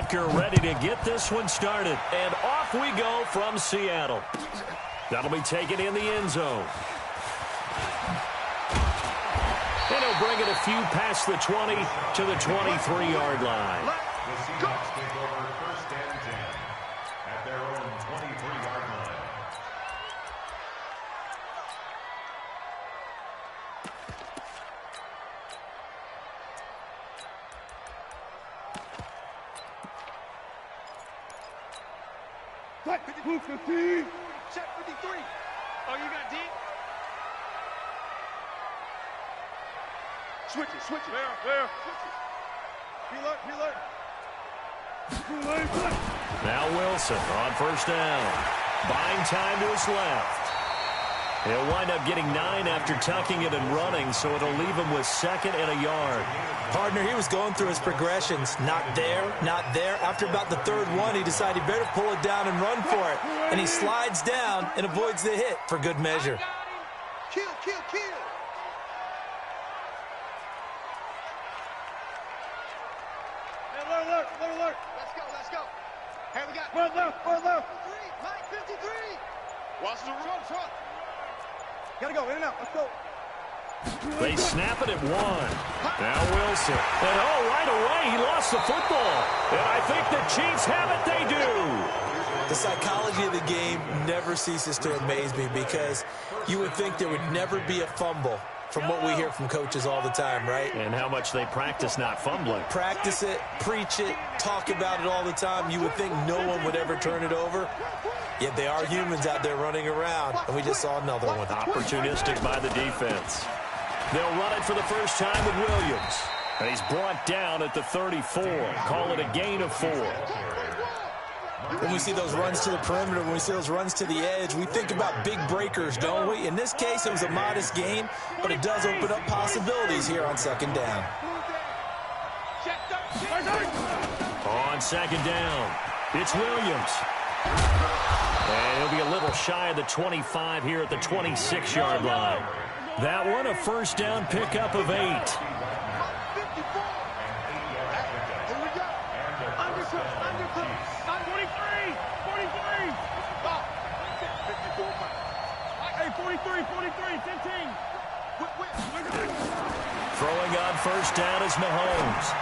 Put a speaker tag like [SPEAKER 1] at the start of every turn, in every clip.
[SPEAKER 1] Butker ready to get this one started. And off we go from Seattle. That'll be taken in the end zone. And he'll bring it a few past the 20 to the 23-yard line.
[SPEAKER 2] The Seahawks take over first and 10 at their own 23-yard line.
[SPEAKER 3] Check 53. Oh, you got deep? Switch it. Where? Peel up.
[SPEAKER 1] Now Wilson on first down. Buying time to his left. He'll wind up getting 9 after tucking it and running, so it'll leave him with 2nd and a yard.
[SPEAKER 4] Partner, he was going through his progressions. Not there. After about the 3rd one, he decided he better pull it down and run for it. And he slides down and avoids the hit for good measure.
[SPEAKER 3] Kill. Alert. Let's go. Hey, we got one left. Mike, 53. Watch the run front. Gotta go, in and out. Let's go.
[SPEAKER 1] They snap it at 1. Now Wilson. And right away, he lost the football. And I think the Chiefs have it. They do.
[SPEAKER 4] The psychology of the game never ceases to amaze me because you would think there would never be a fumble from what we hear from coaches all the time, right?
[SPEAKER 1] And how much they practice not fumbling.
[SPEAKER 4] Practice it, preach it, talk about it all the time. You would think no one would ever turn it over. Yet they are humans out there running around, and we just saw another one.
[SPEAKER 1] Opportunistic by the defense. They'll run it for the first time with Williams. And he's brought down at the 34. Call it a gain of 4.
[SPEAKER 4] When we see those runs to the perimeter, when we see those runs to the edge, we think about big breakers, don't we? In this case, it was a modest gain, but it does open up possibilities here on 2nd down.
[SPEAKER 1] On 2nd down, it's Williams. And he'll be a little shy of the 25 here at the 26-yard line. That one, a first down pickup of 8. Throwing on first down is Mahomes.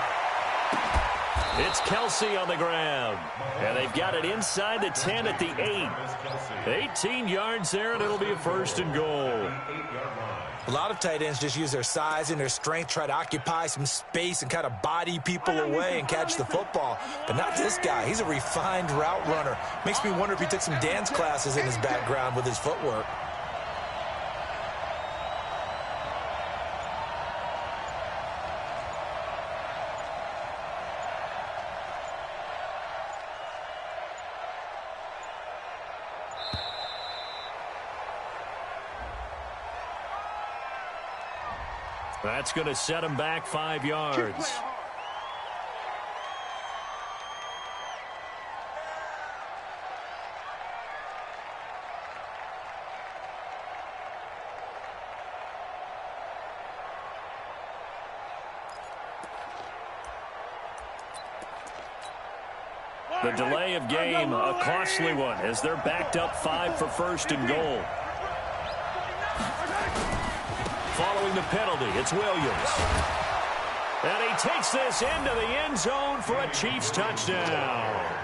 [SPEAKER 1] It's Kelsey on the ground. And they've got it inside the 10 at the 8. 18 yards there, and it'll be a 1st and goal.
[SPEAKER 4] A lot of tight ends just use their size and their strength, try to occupy some space and kind of body people away and catch the football. But not this guy. He's a refined route runner. Makes me wonder if he took some dance classes in his background with his footwork.
[SPEAKER 1] That's going to set him back 5 yards. The delay of game, a costly one, as they're backed up 5 for 1st and goal. Following the penalty, it's Williams. And he takes this into the end zone for a Chiefs touchdown.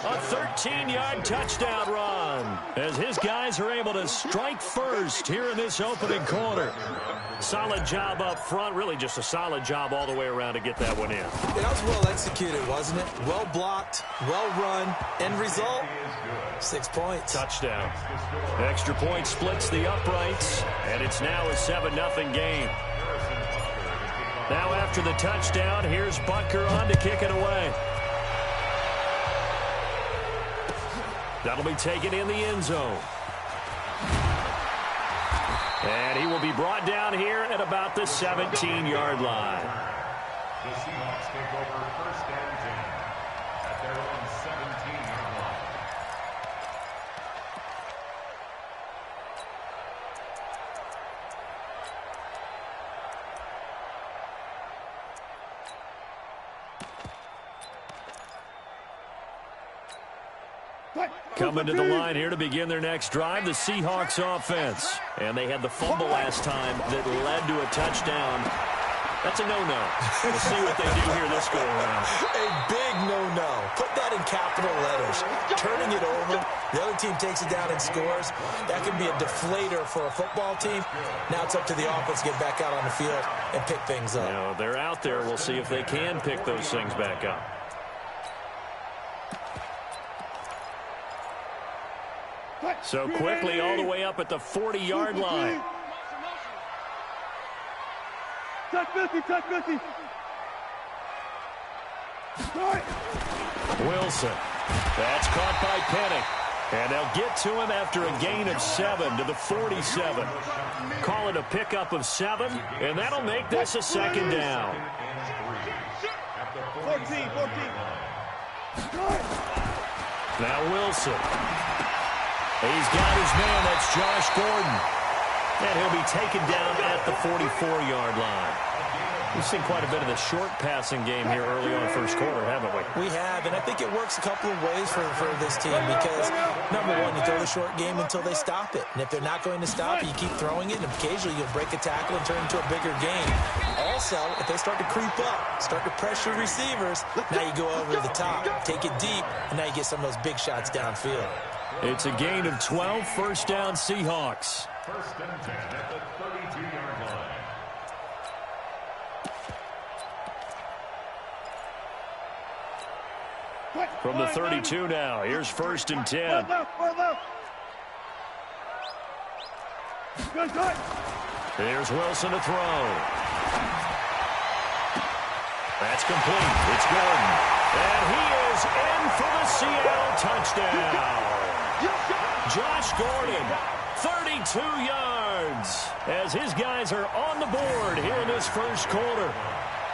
[SPEAKER 1] A 13-yard touchdown run as his guys are able to strike first here in this opening quarter. Solid job up front, really just a solid job all the way around to get that one in.
[SPEAKER 4] That was well executed, wasn't it? Well blocked, well run. End result, 6 points.
[SPEAKER 1] Touchdown. Extra point splits the uprights, and it's now a 7-0 game. Now after the touchdown, here's Butker on to kick it away. That'll be taken in the end zone. And he will be brought down here at about the 17-yard line.
[SPEAKER 2] The Seahawks take over first and 10 at their own 17-yard line.
[SPEAKER 1] Coming to the line here to begin their next drive, the Seahawks offense. And they had the fumble last time that led to a touchdown. That's a no-no. We'll see what they do here this go-around.
[SPEAKER 4] A big no-no. Put that in capital letters. Turning it over, the other team takes it down and scores. That can be a deflator for a football team. Now it's up to the offense to get back out on the field and pick things up.
[SPEAKER 1] Now, they're out there. We'll see if they can pick those things back up. So quickly all the way up at the 40-yard line.
[SPEAKER 3] Touch 50, touch 50.
[SPEAKER 1] Wilson. That's caught by Penning. And they'll get to him after a gain of 7 to the 47. Call it a pickup of 7, and that'll make this a second down.
[SPEAKER 3] 14.
[SPEAKER 1] Now Wilson. He's got his man. That's Josh Gordon. And he'll be taken down at the 44-yard line. We've seen quite a bit of the short passing game here early on first quarter, haven't we?
[SPEAKER 4] We have, and I think it works a couple of ways for this team because, number one, you throw the short game until they stop it. And if they're not going to stop it, you keep throwing it, and occasionally you'll break a tackle and turn it into a bigger game. Also, if they start to creep up, start to pressure receivers, now you go over the top, take it deep, and now you get some of those big shots downfield.
[SPEAKER 1] It's a gain of 12, first down Seahawks.
[SPEAKER 2] First and 10 at the 32-yard line.
[SPEAKER 1] From the 32 now, here's first and 10. Here's Wilson to throw. That's complete. It's Gordon. And he is in for the Seattle touchdown. Josh Gordon, 32 yards, as his guys are on the board here in this first quarter.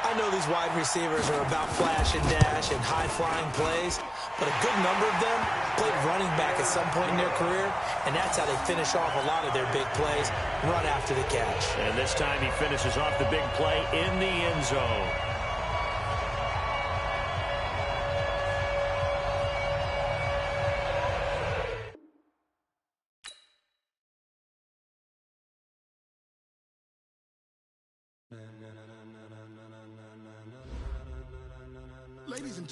[SPEAKER 4] I know these wide receivers are about flash and dash and high-flying plays, but a good number of them played running back at some point in their career, and that's how they finish off a lot of their big plays, run after the catch.
[SPEAKER 1] And this time he finishes off the big play in the end zone.
[SPEAKER 5] Ladies and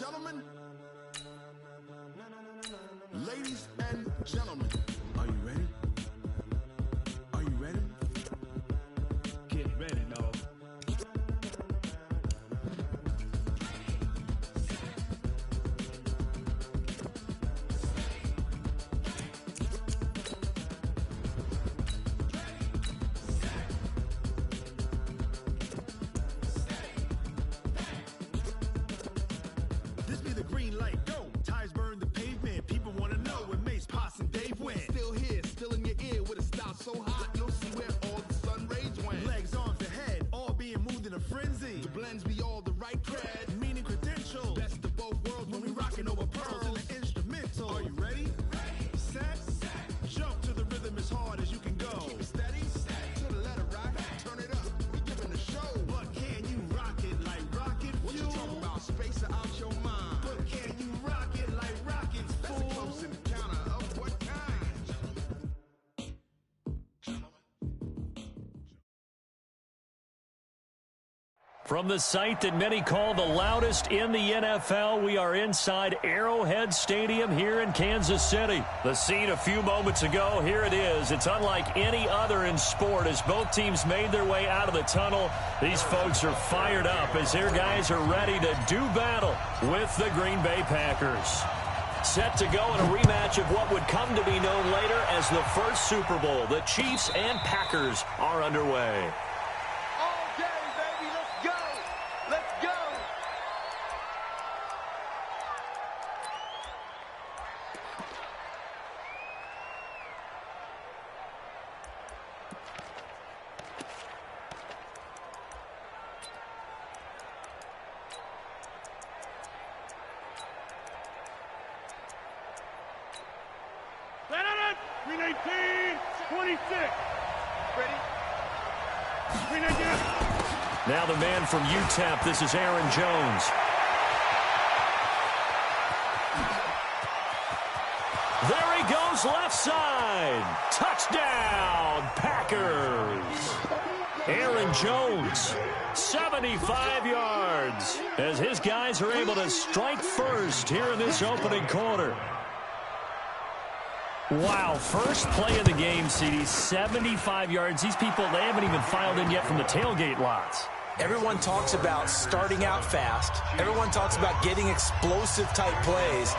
[SPEAKER 5] gentlemen, are you ready? Are you ready? Get ready, dog. This be the green light, go. Tires burn the pavement. People want to know when Mace, Poss, and Dave went. Still here, still in your ear with a style so hot, you'll see where all the sun rays went. Legs, arms, the head, all being moved in a frenzy. The blends be all the right cred, meaning credentials. Best of both worlds when we rocking over pearls and the instrumental. Are you ready? Set, jump to the rhythm as hard as you can go. Keep it steady, to the letter right, turn it up, we giving the show. But can you rock it like rocket fuel? What you talking about, space out your mind? But can you rock it like rockets, fool? That's a close encounter of what kind?
[SPEAKER 1] From the site that many call the loudest in the NFL, we are inside Arrowhead Stadium here in Kansas City. The scene a few moments ago, here it is. It's unlike any other in sport as both teams made their way out of the tunnel. These folks are fired up as their guys are ready to do battle with the Green Bay Packers. Set to go in a rematch of what would come to be known later as the first Super Bowl. The Chiefs and Packers are underway.
[SPEAKER 3] All day, baby. Let's go. Let's go. Stand on it. 319, 26. Ready? 319.
[SPEAKER 1] Now the man from UTEP, this is Aaron Jones. goes left side. Touchdown, Packers. Aaron Jones, 75 yards, as his guys are able to strike first here in this opening quarter. Wow, first play of the game, CD, 75 yards. These people, they haven't even filed in yet from the tailgate lots.
[SPEAKER 4] Everyone talks about starting out fast. Everyone talks about getting explosive-type plays.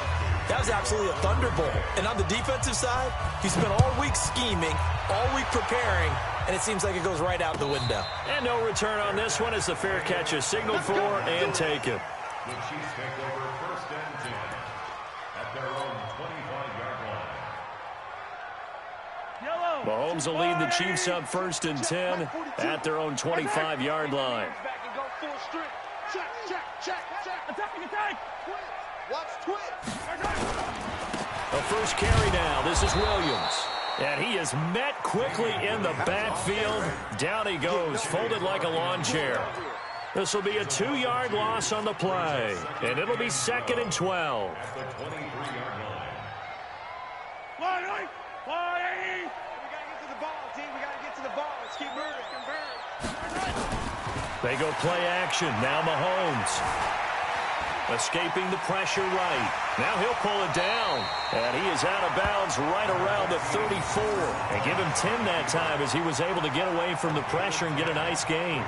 [SPEAKER 4] That was absolutely a thunderbolt. And on the defensive side, he spent all week scheming, all week preparing, and it seems like it goes right out the window.
[SPEAKER 1] And no return on this one as the fair catch is signaled for and taken.
[SPEAKER 2] The Chiefs take over first and 10 at their own 25-yard line.
[SPEAKER 1] Mahomes will lead the Chiefs up first and 10 at their own 25-yard line. A first carry now. This is Williams. And he is met quickly in the backfield. Down he goes, folded like a lawn chair. This will be a 2-yard loss on the play. And it'll be 2nd and 12.
[SPEAKER 2] At the 23-yard line.
[SPEAKER 3] We got to get to the ball, team. We got to get to the ball. Let's keep moving.
[SPEAKER 1] They go play action. Now Mahomes. Escaping the pressure right. Now he'll pull it down. And he is out of bounds right around the 34. And give him 10 that time as he was able to get away from the pressure and get a nice gain.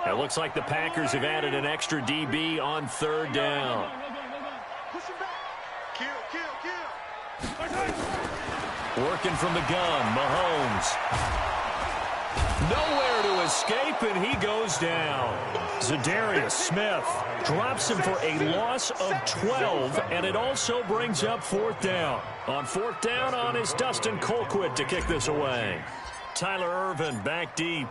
[SPEAKER 1] It looks like the Packers have added an extra DB on 3rd down.
[SPEAKER 3] Push him back. Kill.
[SPEAKER 1] Working from the gun, Mahomes. Nowhere to escape, and he goes down. Za'Darius Smith drops him for a loss of 12, and it also brings up 4th down. On 4th down on is Dustin Colquitt to kick this away. Tyler Ervin back deep.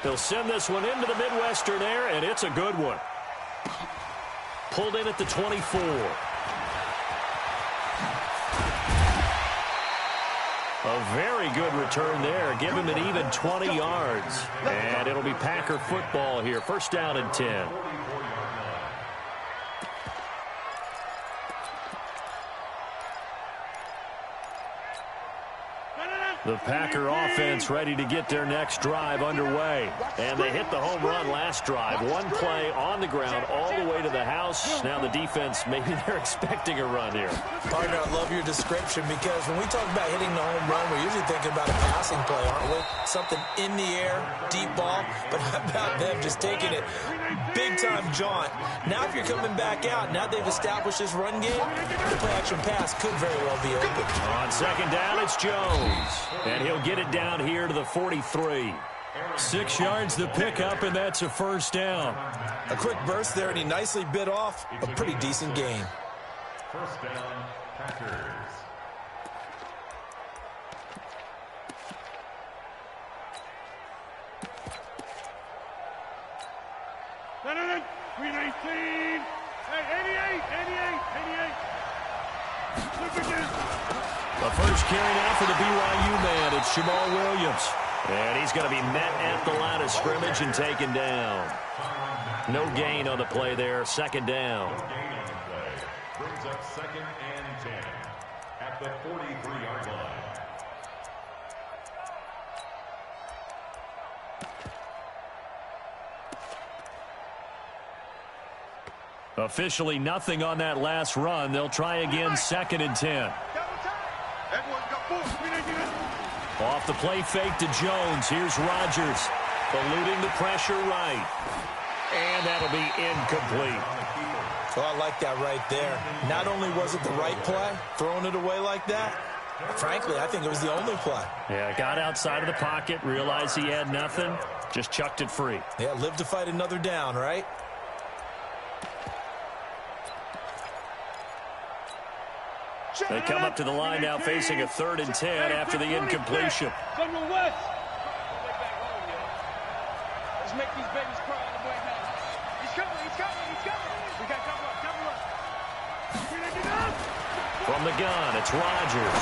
[SPEAKER 1] He'll send this one into the Midwestern air, and it's a good one. Pulled in at the 24. A very good return there. Give him an even 20 yards. And it'll be Packer football here. First down and 10. The Packer offense ready to get their next drive underway. And they hit the home run last drive. One play on the ground all the way to the house. Now the defense, maybe they're expecting a run here.
[SPEAKER 4] Partner, I love your description because when we talk about hitting the home run, we're usually thinking about a passing play, aren't we? Something in the air, deep ball. But how about them just taking it big-time jaunt? Now if you're coming back out, now they've established this run game, the play-action pass could very well be open.
[SPEAKER 1] On 2nd down, it's Jones. And he'll get it down here to the 43. 6 yards to pick up, and that's a first down.
[SPEAKER 4] A quick burst there, and he nicely bit off a pretty decent gain.
[SPEAKER 2] First down, Packers.
[SPEAKER 3] No. 319. Hey, 88.
[SPEAKER 1] The first carry now for the BYU man. It's Jamal Williams. And he's going to be met at the line of scrimmage and taken down. No gain on the play there. 2nd down.
[SPEAKER 2] No gain on the play. Brings up 2nd and 10 at the 43-yard line.
[SPEAKER 1] Officially nothing on that last run. They'll try again 2nd and 10. Off the play fake to Jones. Here's Rodgers. Eluding the pressure right. And that'll be incomplete.
[SPEAKER 4] Well, I like that right there. Not only was it the right play, throwing it away like that, frankly, I think it was the only play.
[SPEAKER 1] Yeah, got outside of the pocket, realized he had nothing, just chucked it free.
[SPEAKER 4] Yeah, live to fight another down, right?
[SPEAKER 1] They come up to the line now facing a 3rd and 10 after the incompletion.
[SPEAKER 3] Let's make these babies cry on the way down. He's coming. We got double up.
[SPEAKER 1] From the gun, it's Rodgers.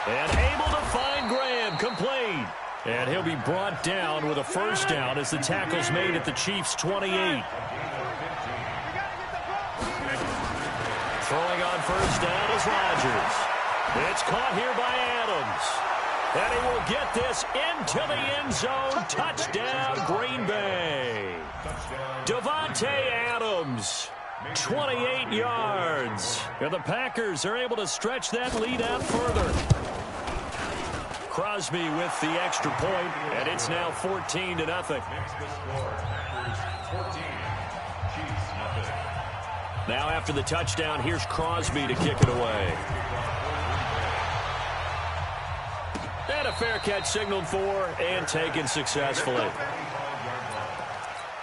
[SPEAKER 1] And able to find Graham, complete. And he'll be brought down with a first down as the tackle's made at the Chiefs' 28. Throwing on first down is Rodgers. It's caught here by Adams. And he will get this into the end zone. Touchdown, Green Bay. Davante Adams, 28 yards. And the Packers are able to stretch that lead out further. Crosby with the extra point, and it's now 14-0. Now after the touchdown, here's Crosby to kick it away. And a fair catch signaled for and taken successfully.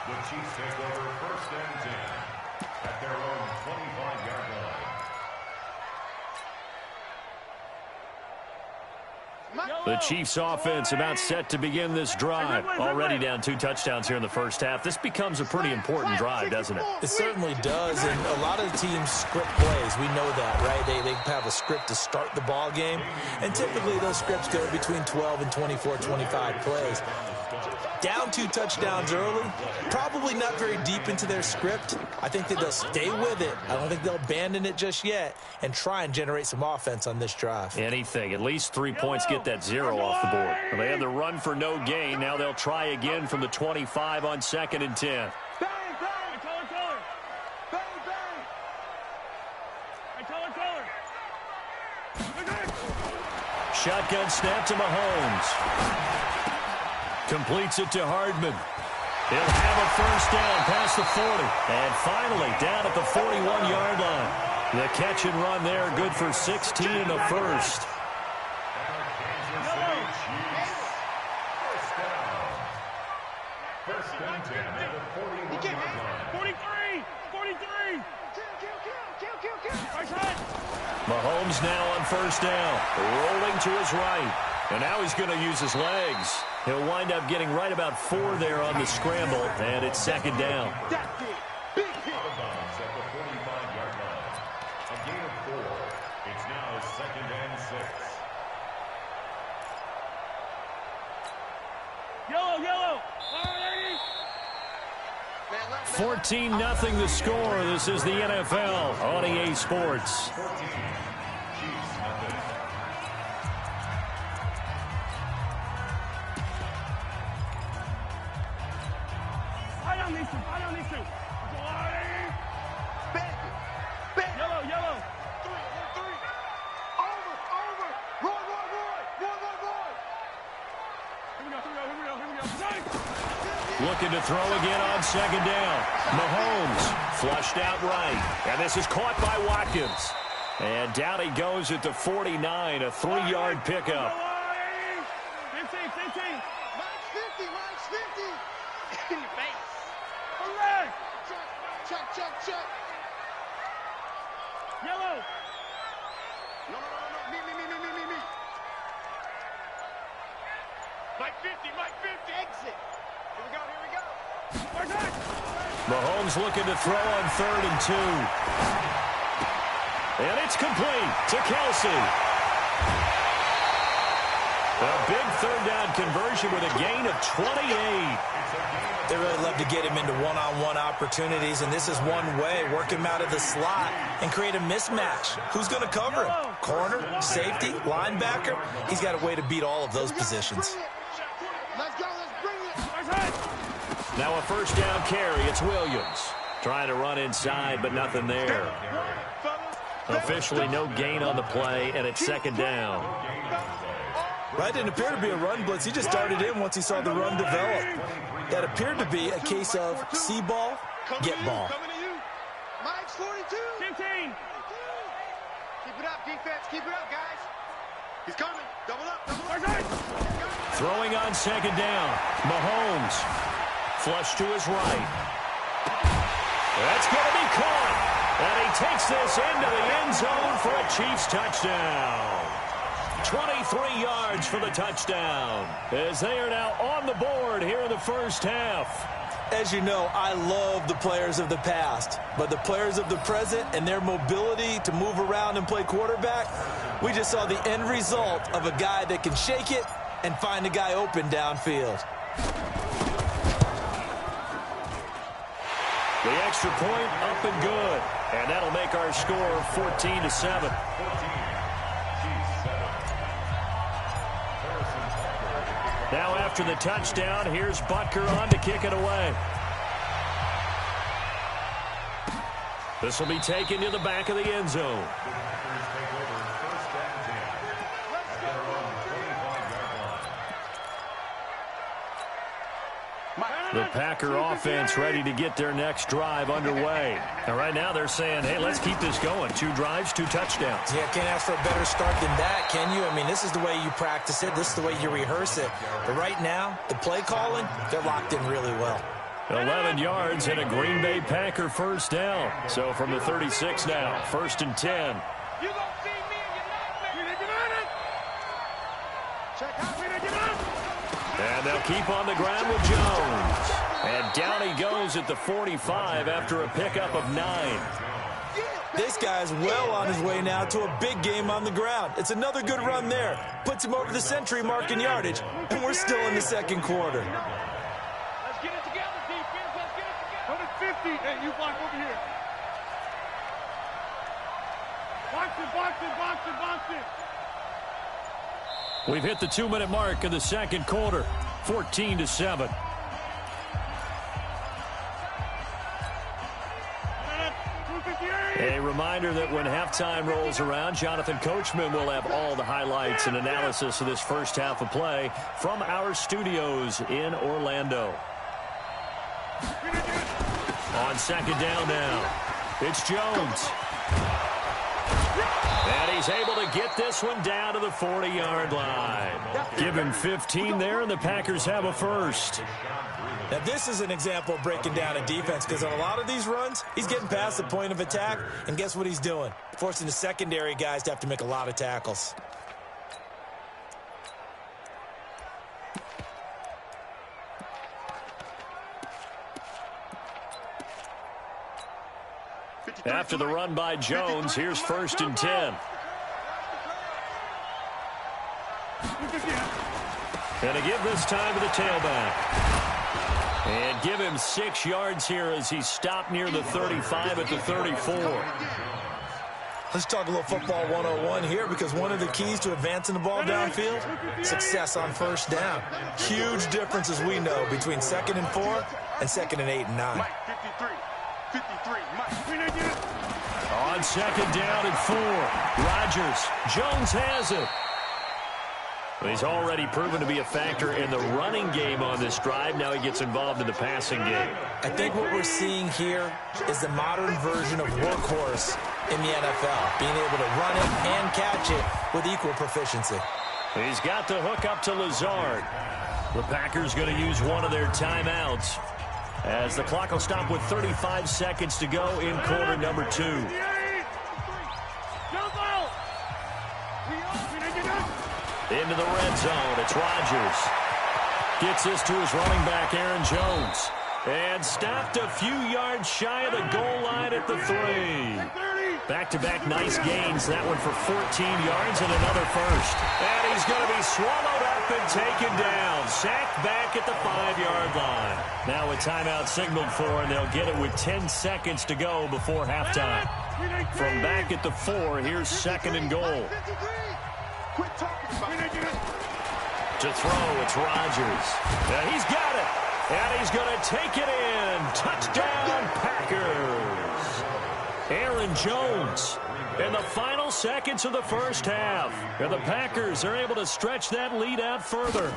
[SPEAKER 2] The Chiefs take over first and 10 at their own 25-yard line.
[SPEAKER 1] The Chiefs offense about set to begin this drive. Already down 2 touchdowns here in the first half. This becomes a pretty important drive, doesn't it?
[SPEAKER 4] It certainly does, and a lot of the teams script plays. We know that, right? They have a script to start the ball game, and typically those scripts go between 12 and 24, 25 plays. Down 2 touchdowns early, probably not very deep into their script. I think that they'll stay with it. I don't think they'll abandon it just yet and try and generate some offense on this drive.
[SPEAKER 1] Anything. At least 3 points get that 0 off the board. Well, they had the run for no gain. Now they'll try again from the 25 on 2nd and 10. Shotgun snap to Mahomes. Completes it to Hardman. He'll have a first down past the 40. And finally down at the 41-yard line. The catch and run there, good for 16 and a first.
[SPEAKER 2] First and 10 at the 41-yard line.
[SPEAKER 3] 43!
[SPEAKER 1] Mahomes now on first down. Rolling to his right. And now he's going to use his legs. He'll wind up getting right about 4 there on the scramble. And it's 2nd down.
[SPEAKER 2] Out of bounds at the 45-yard line. A gain of 4. It's now 2nd and 6.
[SPEAKER 3] Yellow!
[SPEAKER 1] 14-0 the score. This is the NFL on EA Sports.
[SPEAKER 2] 14. Chiefs nothing.
[SPEAKER 3] I don't need to. Yellow. 3. Over. Roy. Here we go.
[SPEAKER 1] Looking to throw again on 2nd down. Mahomes flushed out right. And this is caught by Watkins. And down he goes at the 49, a 3-yard pickup.
[SPEAKER 3] 15. Mine's 50. In your face. Check. Yellow. No. Me. Mike 50. Exit. Here we go.
[SPEAKER 1] Mahomes looking to throw on 3rd and 2. And it's complete to Kelsey. A big 3rd down conversion with a gain of 28.
[SPEAKER 4] They really love to get him into one-on-one opportunities, and this is one way. Work him out of the slot and create a mismatch. Who's going to cover him? Corner, safety, linebacker? He's got a way to beat all of those positions.
[SPEAKER 3] Let's go. Let's bring it.
[SPEAKER 1] Now a first down carry. It's Williams. Trying to run inside, but nothing there. Officially no gain on the play, and it's 2nd down.
[SPEAKER 4] Right, didn't appear to be a run blitz. He just darted in once he saw the run develop. That appeared to be a case of see ball, get ball.
[SPEAKER 3] Coming to you. Mike's 42. 15. Keep it up, defense. Keep it up, guys. He's coming. Double up.
[SPEAKER 1] Throwing on 2nd down. Mahomes. Flush to his right. That's going to be caught. And he takes this into the end zone for a Chiefs touchdown. 23 yards for the touchdown. As they are now on the board here in the first half.
[SPEAKER 4] As you know, I love the players of the past, but the players of the present and their mobility to move around and play quarterback, we just saw the end result of a guy that can shake it and find a guy open downfield.
[SPEAKER 1] The extra point up and good. And that'll make our score 14-7. Now after the touchdown, here's Butker on to kick it away. This will be taken to the back of the end zone. The Packer offense ready to get their next drive underway. And right now they're saying, hey, let's keep this going. 2 drives, 2 touchdowns.
[SPEAKER 4] Yeah, can't ask for a better start than that, can you? I mean, this is the way you practice it. This is the way you rehearse it. But right now, the play calling, they're locked in really well.
[SPEAKER 1] 11 yards and a Green Bay Packer first down. So from the 36 now, 1st and 10.
[SPEAKER 3] You gonna see me and you're not. Check out,
[SPEAKER 1] and they'll keep on the ground with Jones. And down he goes at the 45 after a pickup of 9.
[SPEAKER 4] This guy's well on his way now to a big game on the ground. It's another good run there. Puts him over the century mark in yardage, and we're still in the second quarter.
[SPEAKER 3] Let's get it together, defense. Let's get it together. 150. Hey, you block over here. Box it, box it, box it, box it.
[SPEAKER 1] We've hit the 2-minute mark in the second quarter, 14-7. A reminder that when halftime rolls around, Jonathan Coachman will have all the highlights and analysis of this first half of play from our studios in Orlando. On second down now, it's Jones. And he's able to get this one down to the 40-yard line. Give him 15 there, and the Packers have a first.
[SPEAKER 4] Now, this is an example of breaking down a defense, because on a lot of these runs, he's getting past the point of attack, and guess what he's doing? Forcing the secondary guys to have to make a lot of tackles.
[SPEAKER 1] After the run by Jones, here's 1st and 10. And to give this time to the tailback. And give him 6 yards here as he stopped near the 35 at the 34.
[SPEAKER 4] Let's talk a little football 101 here, because one of the keys to advancing the ball downfield, success on first down. Huge difference, as we know, between 2nd and 4 and 2nd and 8 and 9.
[SPEAKER 3] Mike, 53, Mike.
[SPEAKER 1] On second down and 4, Rodgers. Jones has it. He's already proven to be a factor in the running game on this drive. Now he gets involved in the passing game.
[SPEAKER 4] I think what we're seeing here is the modern version of workhorse in the NFL, being able to run it and catch it with equal proficiency.
[SPEAKER 1] He's got the hook up to Lazard. The Packers going to use one of their timeouts, as the clock will stop with 35 seconds to go in quarter number 2. Into the red zone, it's Rodgers. Gets this to his running back, Aaron Jones. And stopped a few yards shy of the goal line at the 3. Back-to-back nice gains. That one for 14 yards and another first. And he's going to be swallowed up and taken down. Sacked back at the 5-yard line. Now a timeout signaled for, and they'll get it with 10 seconds to go before halftime. From back at the 4, here's 2nd and goal. To throw, it's Rodgers. Now he's got it. And he's going to take it in. Touchdown, Packers. Aaron Jones in the final seconds of the first half. And the Packers are able to stretch that lead out further.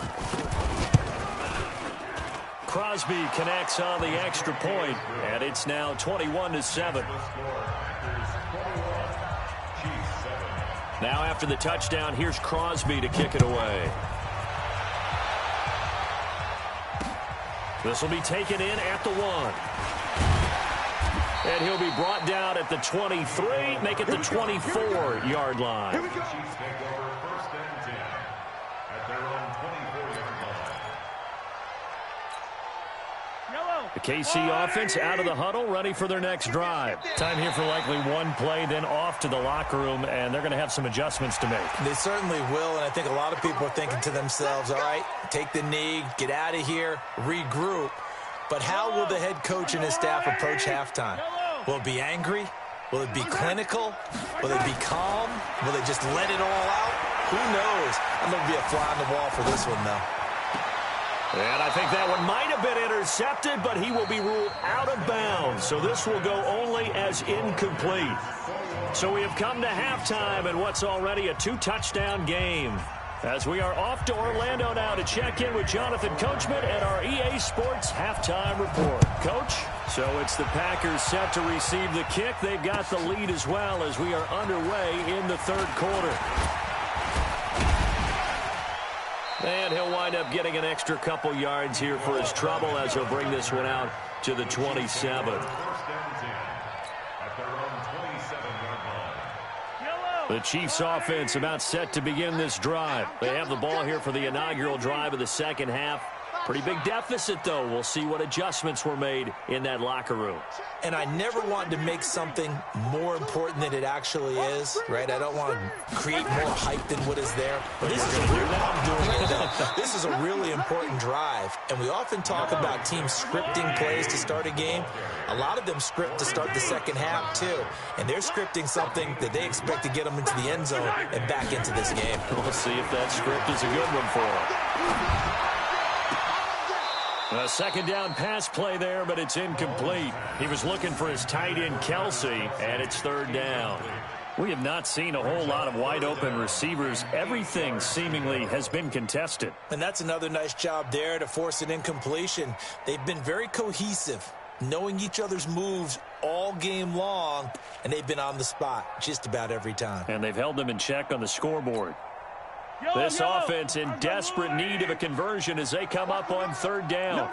[SPEAKER 1] Crosby connects on the extra point, and it's now 21-7. Now after the touchdown, here's Crosby to kick it away. This will be taken in at the 1. And he'll be brought down at the 23, make it the 24-yard line.
[SPEAKER 2] Chiefs take over 1st and 10 at their own 24-yard line.
[SPEAKER 3] Yellow.
[SPEAKER 1] The KC offense out of the huddle, ready for their next drive. Time here for likely one play, then off to the locker room, and they're going to have some adjustments to make.
[SPEAKER 4] They certainly will, and I think a lot of people are thinking to themselves, all right, take the knee, get out of here, regroup. But how will the head coach and his staff approach halftime? Will it be angry? Will it be clinical? Will it be calm? Will they just let it all out? Who knows? I'm going to be a fly on the wall for this one, though.
[SPEAKER 1] And I think that one might have been intercepted, but he will be ruled out of bounds. So this will go only as incomplete. So we have come to halftime in what's already a 2-touchdown game. As we are off to Orlando now to check in with Jonathan Coachman and our EA Sports Halftime Report. Coach, so it's the Packers set to receive the kick. They've got the lead as well as we are underway in the third quarter. And he'll wind up getting an extra couple yards here for his trouble as he'll bring this one out to the 27. The Chiefs offense about set to begin this drive. They have the ball here for the inaugural drive of the second half. Pretty big deficit, though. We'll see what adjustments were made in that locker room.
[SPEAKER 4] And I never want to make something more important than it actually is, right? I don't want to create more hype than what is there. But this is This is a really important drive. And we often talk about teams scripting plays to start a game. A lot of them script to start the second half, too. And they're scripting something that they expect to get them into the end zone and back into this game.
[SPEAKER 1] We'll see if that script is a good one for them. A second down pass play there, but it's incomplete. He was looking for his tight end, Kelsey, and it's third down. We have not seen a whole lot of wide-open receivers. Everything seemingly has been contested.
[SPEAKER 4] And that's another nice job there to force an incompletion. They've been very cohesive, knowing each other's moves all game long, and they've been on the spot just about every time.
[SPEAKER 1] And they've held them in check on the scoreboard. This offense in desperate need of a conversion as they come up on third down.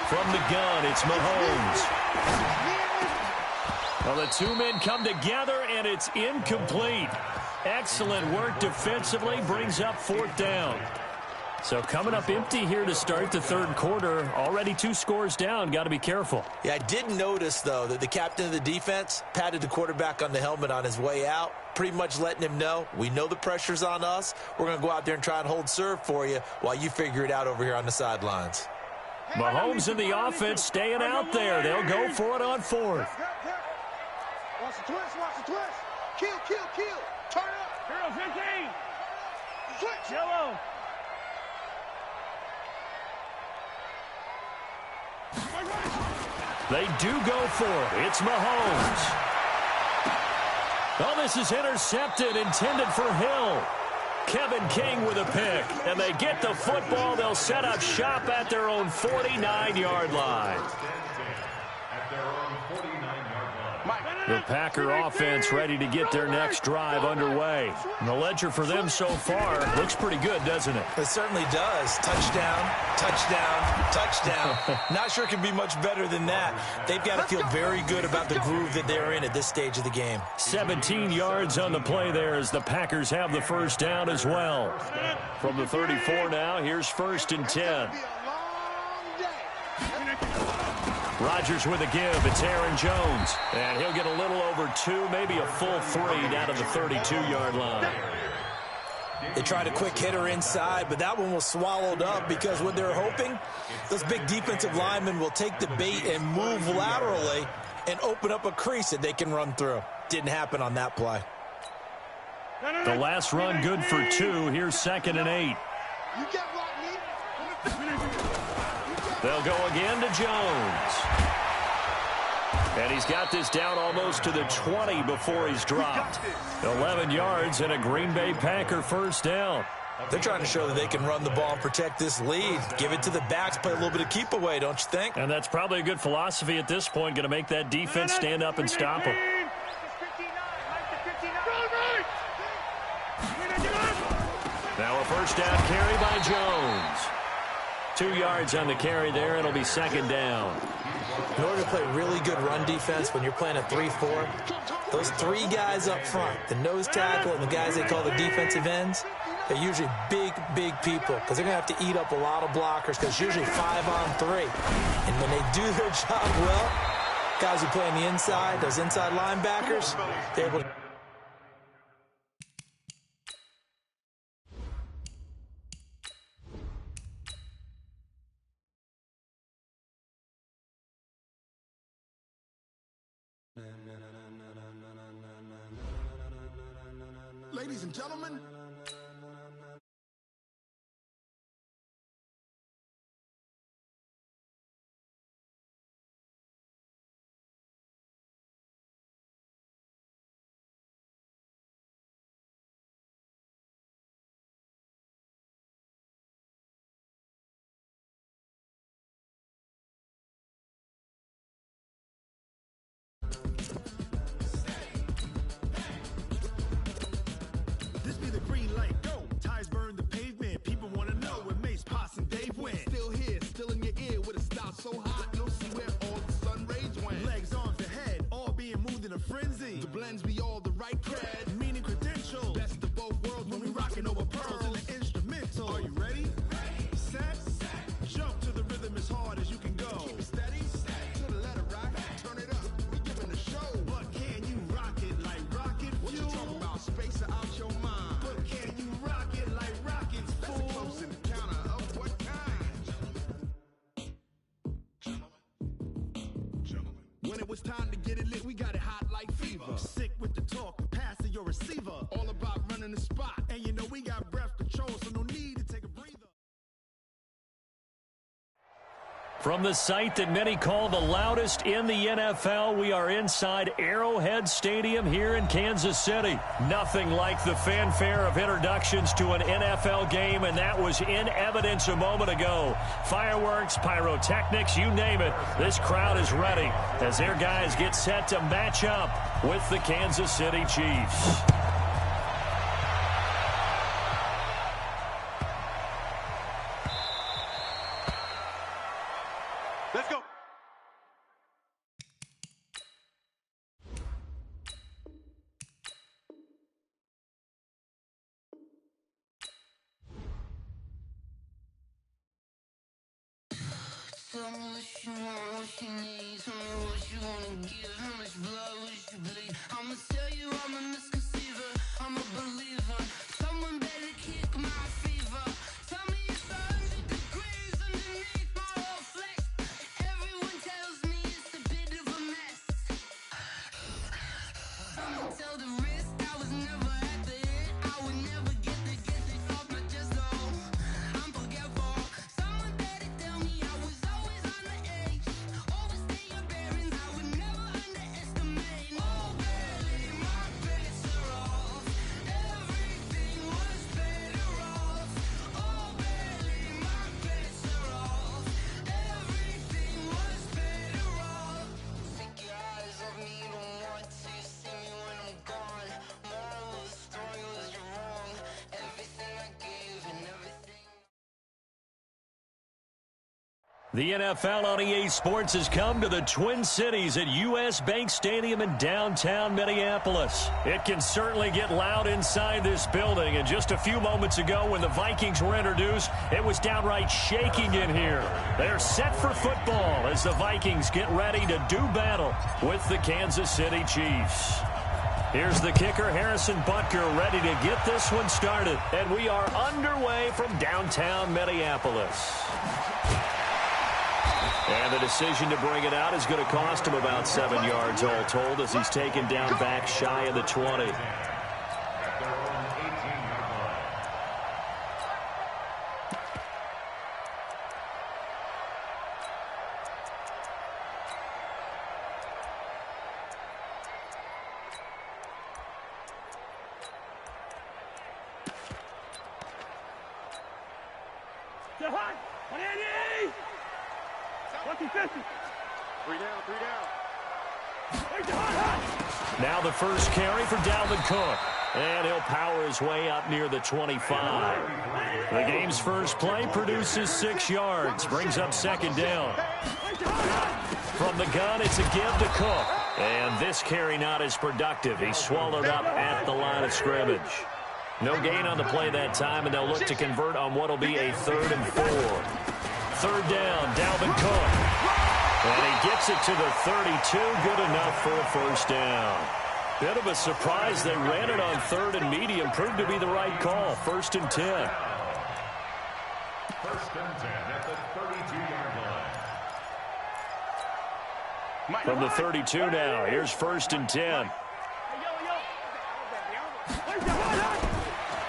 [SPEAKER 1] From the gun, it's Mahomes. Well, the two men come together, and it's incomplete. Excellent work defensively, brings up fourth down. So coming up empty here to start the third quarter. Already 2 scores down. Got to be careful.
[SPEAKER 4] Yeah, I did notice, though, that the captain of the defense patted the quarterback on the helmet on his way out, pretty much letting him know, we know the pressure's on us. We're going to go out there and try and hold serve for you while you figure it out over here on the sidelines.
[SPEAKER 1] Mahomes in the offense staying out there. They'll go for it on fourth.
[SPEAKER 3] Watch the twist, watch the twist. Kill, kill, kill. Turn up. Hero 15. Switch. Yellow.
[SPEAKER 1] They do go for it. It's Mahomes. Oh, this is intercepted, intended for Hill. Kevin King with a pick. And they get the football. They'll set up shop at their own 49-yard line. The Packer offense ready to get their next drive underway. And the ledger for them so far looks pretty good, doesn't it?
[SPEAKER 4] It certainly does. Touchdown, touchdown, touchdown. Not sure it can be much better than that. They've got to feel very good about the groove that they're in at this stage of the game.
[SPEAKER 1] 17 yards on the play there as the Packers have the first down as well. From the 34 now, here's 1st and 10. Rodgers with a give. It's Aaron Jones. And he'll get a little over 2, maybe a full 3 down to the 32-yard line.
[SPEAKER 4] They tried a quick hitter inside, but that one was swallowed up because what they're hoping, those big defensive linemen will take the bait and move laterally and open up a crease that they can run through. Didn't happen on that play.
[SPEAKER 1] The last run good for 2. Here's 2nd and 8. They'll go again to Jones. And he's got this down almost to the 20 before he's dropped. 11 yards and a Green Bay Packer first down.
[SPEAKER 4] They're trying to show that they can run the ball and protect this lead. Give it to the backs, play a little bit of keep away, don't you think?
[SPEAKER 1] And that's probably a good philosophy at this point. Going to make that defense stand up and stop him. Now a first down carry by Jones. 2 yards on the carry there. It'll be 2nd down.
[SPEAKER 4] In order to play really good run defense when you're playing a 3-4, those three guys up front, the nose tackle and the guys they call the defensive ends, they're usually big, big people because they're going to have to eat up a lot of blockers because it's usually 5-on-3. And when they do their job well, guys who play on the inside, those inside linebackers, they're able to...
[SPEAKER 5] Ladies and gentlemen, this be the green light, go. Ties burn the pavement, people want to know where Mace, Poss, and Dave went. Still here, still in your ear with a style so hot, no see where all the sun rays went. Legs, arms, and head, all being moved in a frenzy. The blends be all the right cred, meaning credentials. Best of both worlds when we rockin' over pearls in the instrumental. Are you ready? Set, jump to the rhythm as hard as you can go. Keep it steady, to the letter right, turn it up, we giving a show. But can you rock it like rocket fuel? What you talking about, space out your mind? But can you rock it like rockets, fool? That's a close encounter of what kind? Gentlemen. When it was time to get it lit, we got it hot like fever. Sick with the talk, pass to your receiver. All about running the spot. And you know we got breath control, so no need to take a breather.
[SPEAKER 1] From the site that many call the loudest in the NFL, we are inside Arrowhead Stadium here in Kansas City. Nothing like the fanfare of introductions to an NFL game, and that was in evidence a moment ago. Fireworks, pyrotechnics, you name it. This crowd is ready as their guys get set to match up with the Kansas City Chiefs.
[SPEAKER 3] Let's go.
[SPEAKER 6] Tell me what you want, what you need. Tell me what you wanna give. How much blood would you bleed? I'ma tell you I'm a misconceiver. I'm a believer. Someone better kick my fever. Tell me it's 100 degrees underneath my whole flesh. Everyone tells me it's a bit of a mess. I'ma tell the risk I was never at the end. I would never get it off my chest. Oh, I'm forgetful. Someone better tell me I was always on the edge. Overstay your bearings, I would never underestimate. Oh, barely my bets are off. Everything was better off. Oh, barely my bets are off. Everything was better off. Take your eyes off me, don't want to see me when I'm gone. Moral of the story was you're wrong. Everything I gave and everything.
[SPEAKER 1] The NFL on EA Sports has come to the Twin Cities at U.S. Bank Stadium in downtown Minneapolis. It can certainly get loud inside this building, and just a few moments ago when the Vikings were introduced, it was downright shaking in here. They're set for football as the Vikings get ready to do battle with the Kansas City Chiefs. Here's the kicker, Harrison Butker, ready to get this one started, and we are underway from downtown Minneapolis. And the decision to bring it out is going to cost him about 7 yards all told as he's taken down back shy of the 20. Now the first carry for Dalvin Cook. And he'll power his way up near the 25. The game's first play produces 6 yards. Brings up second down. From the gun, it's a give to Cook. And this carry not as productive. He's swallowed up at the line of scrimmage. No gain on the play that time, and they'll look to convert on what will be a 3rd and 4. 3rd down, Dalvin Cook. And he gets it to the 32, good enough for a 1st down. Bit of a surprise. They ran it on 3rd and medium. Proved to be the right call. 1st and 10.
[SPEAKER 2] 1st and 10 at the 32-yard line.
[SPEAKER 1] From the 32 now, here's 1st and 10.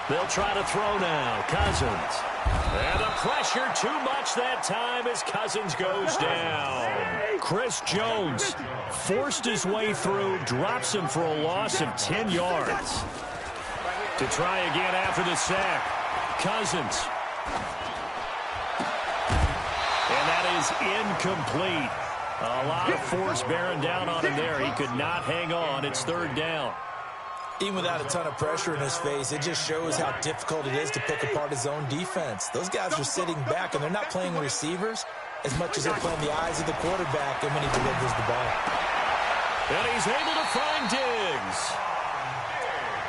[SPEAKER 1] They'll try to throw now. Cousins. And the pressure too much that time as Cousins goes down. Chris Jones forced his way through, drops him for a loss of 10 yards. To try again after the sack. Cousins. And that is incomplete. A lot of force bearing down on him there. He could not hang on. It's 3rd down.
[SPEAKER 4] Even without a ton of pressure in his face, it just shows how difficult it is to pick apart his own defense. Those guys are sitting back, and they're not playing receivers as much as they're playing the eyes of the quarterback and when he delivers the ball.
[SPEAKER 1] And he's able to find Diggs.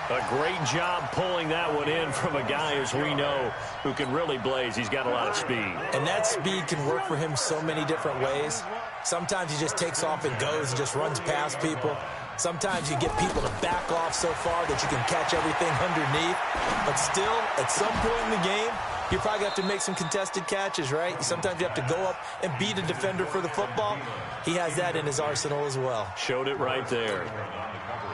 [SPEAKER 1] A great job pulling that one in from a guy, as we know, who can really blaze. He's got a lot of speed.
[SPEAKER 4] And that speed can work for him so many different ways. Sometimes he just takes off and goes and just runs past people. Sometimes you get people to back off so far that you can catch everything underneath. But still, at some point in the game, you probably have to make some contested catches, right? Sometimes you have to go up and beat a defender for the football. He has that in his arsenal as well.
[SPEAKER 1] Showed it right there.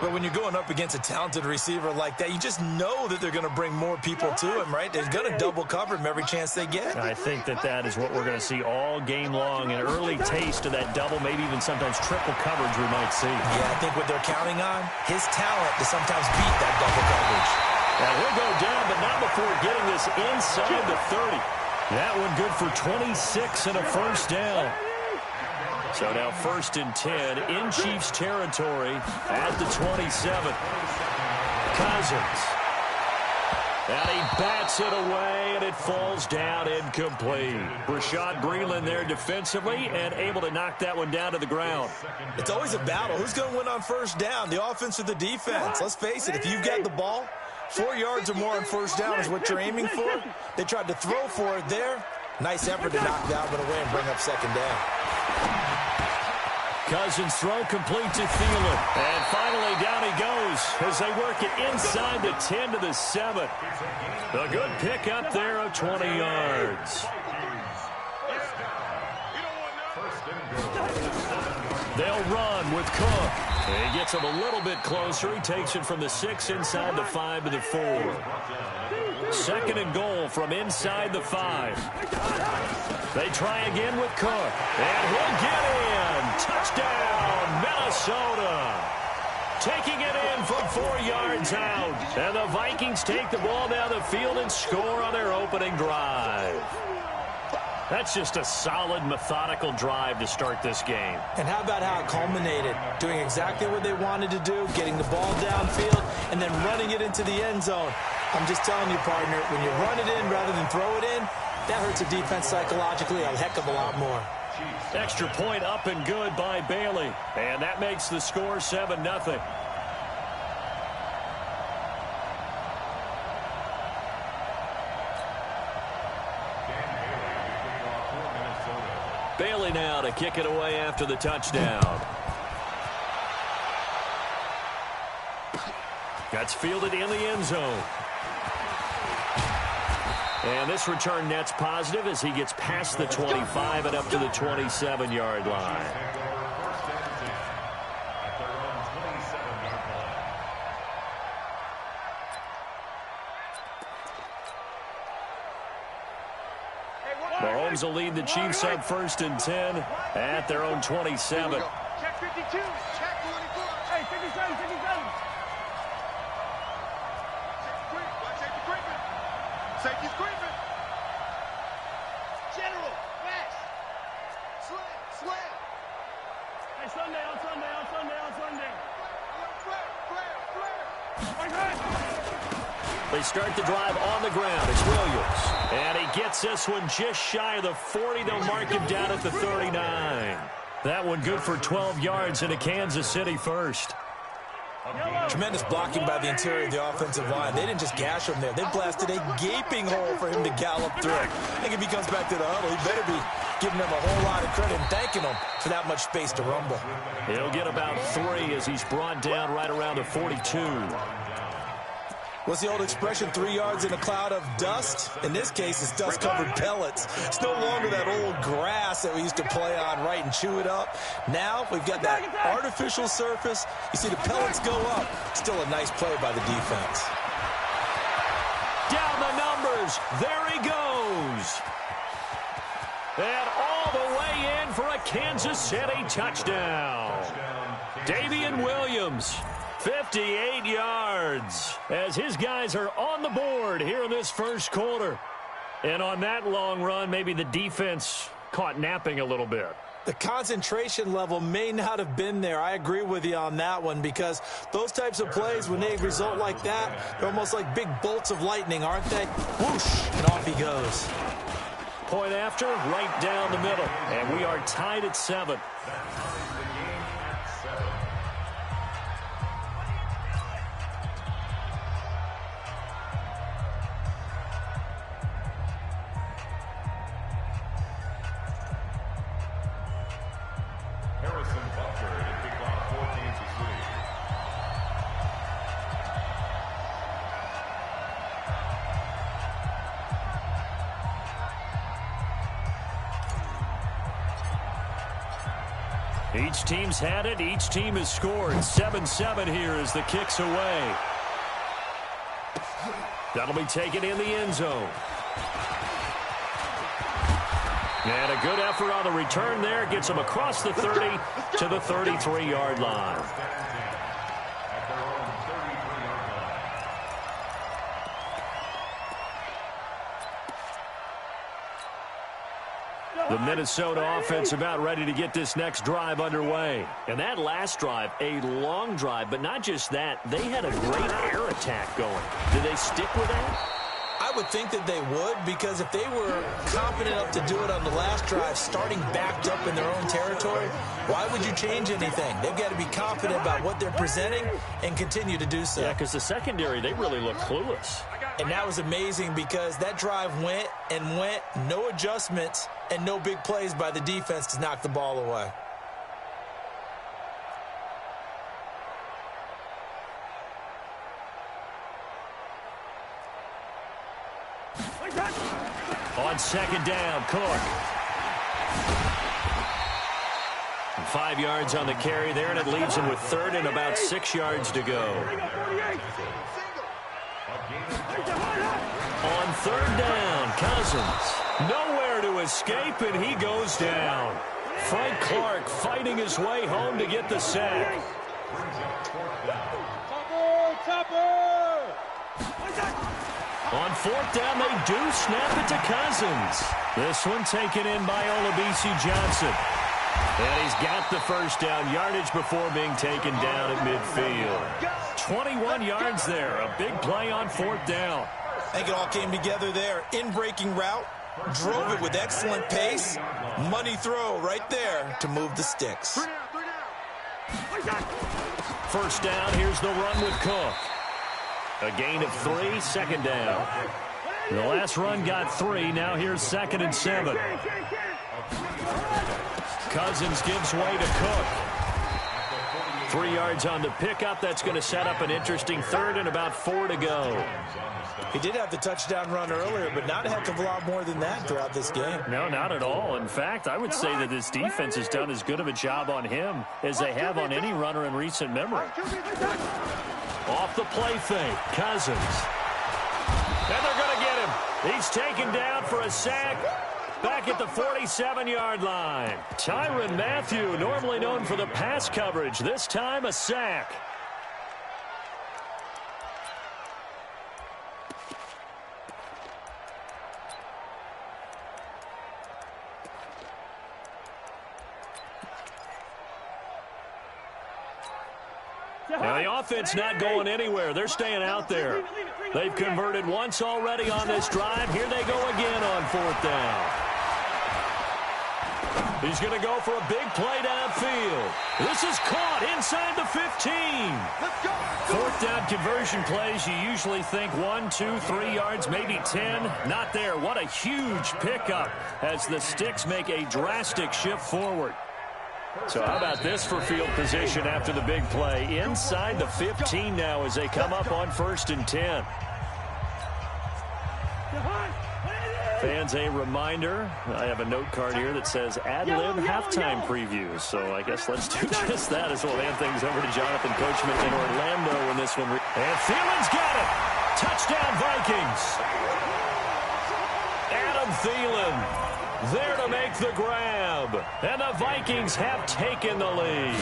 [SPEAKER 4] But when you're going up against a talented receiver like that, you just know that they're going to bring more people to him, right? They're going to double cover him every chance they get.
[SPEAKER 1] I think that is what we're going to see all game long. An early taste of that double, maybe even sometimes triple coverage we might see.
[SPEAKER 4] Yeah, I think what they're counting on, his talent to sometimes beat that double coverage.
[SPEAKER 1] Now he'll go down, but not before getting this inside the 30. That one good for 26 and a 1st down. So now 1st and 10 in Chiefs territory at the 27. Cousins. And he bats it away, and it falls down incomplete. Rashad Breeland there defensively and able to knock that one down to the ground.
[SPEAKER 4] It's always a battle. Who's going to win on 1st down, the offense or the defense? Let's face it, if you've got the ball, 4 yards or more on 1st down is what you're aiming for. They tried to throw for it there. Nice effort to knock that one away and bring up 2nd down.
[SPEAKER 1] Cousins throw complete to Thielen. And finally down he goes as they work it inside the 10 to the 7. A good pick up there of 20 yards. They'll run with Cook. He gets him a little bit closer. He takes it from the 6 inside the 5 to the 4. 2nd and goal from inside the 5. They try again with Cook. And he'll get in. Touchdown, Minnesota. Taking it in from 4 yards out. And the Vikings take the ball down the field and score on their opening drive. That's just a solid, methodical drive to start this game.
[SPEAKER 4] And how about how it culminated? Doing exactly what they wanted to do, getting the ball downfield, and then running it into the end zone. I'm just telling you, partner, when you run it in rather than throw it in, that hurts a defense psychologically a heck of a lot more.
[SPEAKER 1] Extra point up and good by Bailey. And that makes the score 7-0. Bailey now to kick it away after the touchdown. That's fielded in the end zone. And this return net's positive as he gets past the 25 and up to the 27-yard line. Mahomes will lead the Chiefs up 1st and 10 at their own 27.
[SPEAKER 3] Check 52. Check 44. Hey, 57, 57. Safety creeping. Safety's creeping. General, West. Slam.
[SPEAKER 7] Hey, Sunday, on Sunday.
[SPEAKER 3] Flare.
[SPEAKER 1] They start the drive on the ground. It's Williams. And he gets this one just shy of the 40. They'll mark him down at the 39. That one good for 12 yards into Kansas City first.
[SPEAKER 4] Tremendous blocking by the interior of the offensive line. They didn't just gash him there. They blasted a gaping hole for him to gallop through. I think if he comes back to the huddle, he better be giving them a whole lot of credit and thanking them for that much space to rumble.
[SPEAKER 1] He'll get about 3 as he's brought down right around the 42.
[SPEAKER 4] What's the old expression, 3 yards in a cloud of dust? In this case, it's dust-covered pellets. It's no longer that old grass that we used to play on, right, and chew it up. Now we've got that artificial surface. You see the pellets go up. Still a nice play by the defense.
[SPEAKER 1] Down the numbers. There he goes. And all the way in for a Kansas City touchdown. Davian Williams. 58 yards as his guys are on the board here in this first quarter. And on that long run, maybe the defense caught napping a little bit.
[SPEAKER 4] The concentration level may not have been there. I agree with you on that one because those types of plays, when they result like that, they're almost like big bolts of lightning, aren't they? Whoosh, and off he goes.
[SPEAKER 1] Point after, right down the middle. And we are tied at 7. Each team's had it. Each team has scored. 7-7 here as the kick's away. That'll be taken in the end zone. And a good effort on the return there. Gets them across the 30 to the 33-yard line. The Minnesota offense about ready to get this next drive underway. And that last drive, a long drive, but not just that. They had a great air attack going. Did they stick with that?
[SPEAKER 4] I would think that they would, because if they were confident enough to do it on the last drive, starting backed up in their own territory, why would you change anything? They've got to be confident about what they're presenting and continue to do so.
[SPEAKER 1] Yeah, because the secondary, they really look clueless.
[SPEAKER 4] And that was amazing because that drive went and went, no adjustments, and no big plays by the defense to knock the ball away.
[SPEAKER 1] On second down, Cook. 5 yards on the carry there, and it leaves him with third and about 6 yards to go. On third down, Cousins. Nowhere to escape, and he goes down. Frank Clark fighting his way home to get the sack. On fourth down, they do snap it to Cousins. This one taken in by Olabisi Johnson. And he's got the first down yardage before being taken down at midfield. 21 yards there. A big play on fourth down.
[SPEAKER 4] I think it all came together there. In-breaking route. Drove it with excellent pace. Money throw right there to move the sticks.
[SPEAKER 1] First down, here's the run with Cook. A gain of 3, second down. The last run got 3, now here's 2nd and 7. Cousins gives way to Cook. 3 yards on the pickup. That's going to set up an interesting third and about 4 to go.
[SPEAKER 4] He did have the touchdown run earlier, but not a heck of a lot more than that throughout this game.
[SPEAKER 1] No, not at all. In fact, I would say that this defense has done as good of a job on him as they have on any runner in recent memory. Off the play fake, Cousins. And they're going to get him. He's taken down for a sack back at the 47-yard line. Tyrann Mathieu, normally known for the pass coverage, this time a sack. Now, the offense not going anywhere. They're staying out there. They've converted once already on this drive. Here they go again on fourth down. He's going to go for a big play downfield. This is caught inside the 15.
[SPEAKER 3] Let's go.
[SPEAKER 1] Fourth down conversion plays, you usually think 1, 2, 3 yards, maybe 10. Not there. What a huge pickup as the Sticks make a drastic shift forward. So how about this for field position after the big play? Inside the 15 now as they come up on 1st and 10. Fans, a reminder, I have a note card here that says ad-lib halftime previews. So I guess let's do just that as we'll hand things over to Jonathan Coachman in Orlando when this one. And Thielen's got it. Touchdown, Vikings. Adam Thielen there to make the grab. And the Vikings have taken the lead.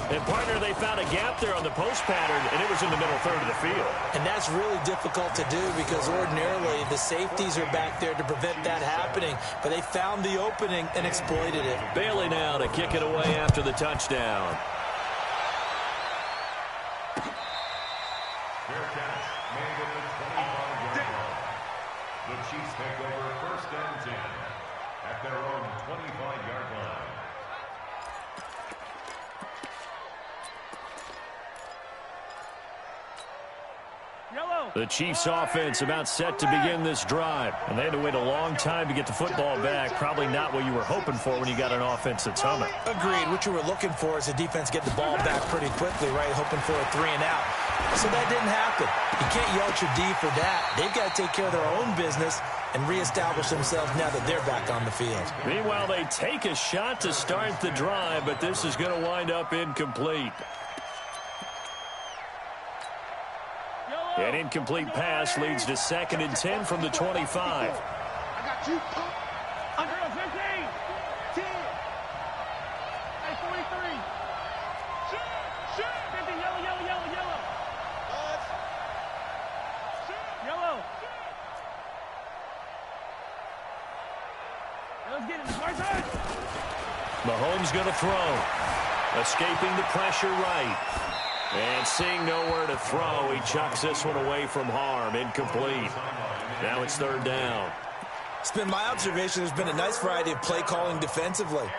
[SPEAKER 1] And, partner, they found a gap there on the post pattern, and it was in the middle third of the field.
[SPEAKER 4] And that's really difficult to do because ordinarily the safeties are back there to prevent that happening. But they found the opening and exploited it.
[SPEAKER 1] Bailey now to kick it away after the touchdown.
[SPEAKER 2] Fair catch made at the 25-yard line. The Chiefs take over 1st and 10 at their own 25-yard line.
[SPEAKER 1] The Chiefs offense about set to begin this drive. And they had to wait a long time to get the football back. Probably not what you were hoping for when you got an offense that's humming.
[SPEAKER 4] Agreed. What you were looking for is the defense get the ball back pretty quickly, right? Hoping for a 3 and out. So that didn't happen. You can't yell at your D for that. They've got to take care of their own business and reestablish themselves now that they're back on the field.
[SPEAKER 1] Meanwhile, they take a shot to start the drive, but this is going to wind up incomplete. An incomplete pass leads to 2nd and 10 from the 25.
[SPEAKER 3] I got you.
[SPEAKER 7] Under 15. 10. Hey, 43. Shoot. 50, yellow. Yellow. Let's get it. Hard side.
[SPEAKER 1] Mahomes going to throw. Escaping the pressure right. And seeing nowhere to throw, he chucks this one away from harm. Incomplete. Now it's 3rd down.
[SPEAKER 4] It's been my observation there's been a nice variety of play calling defensively.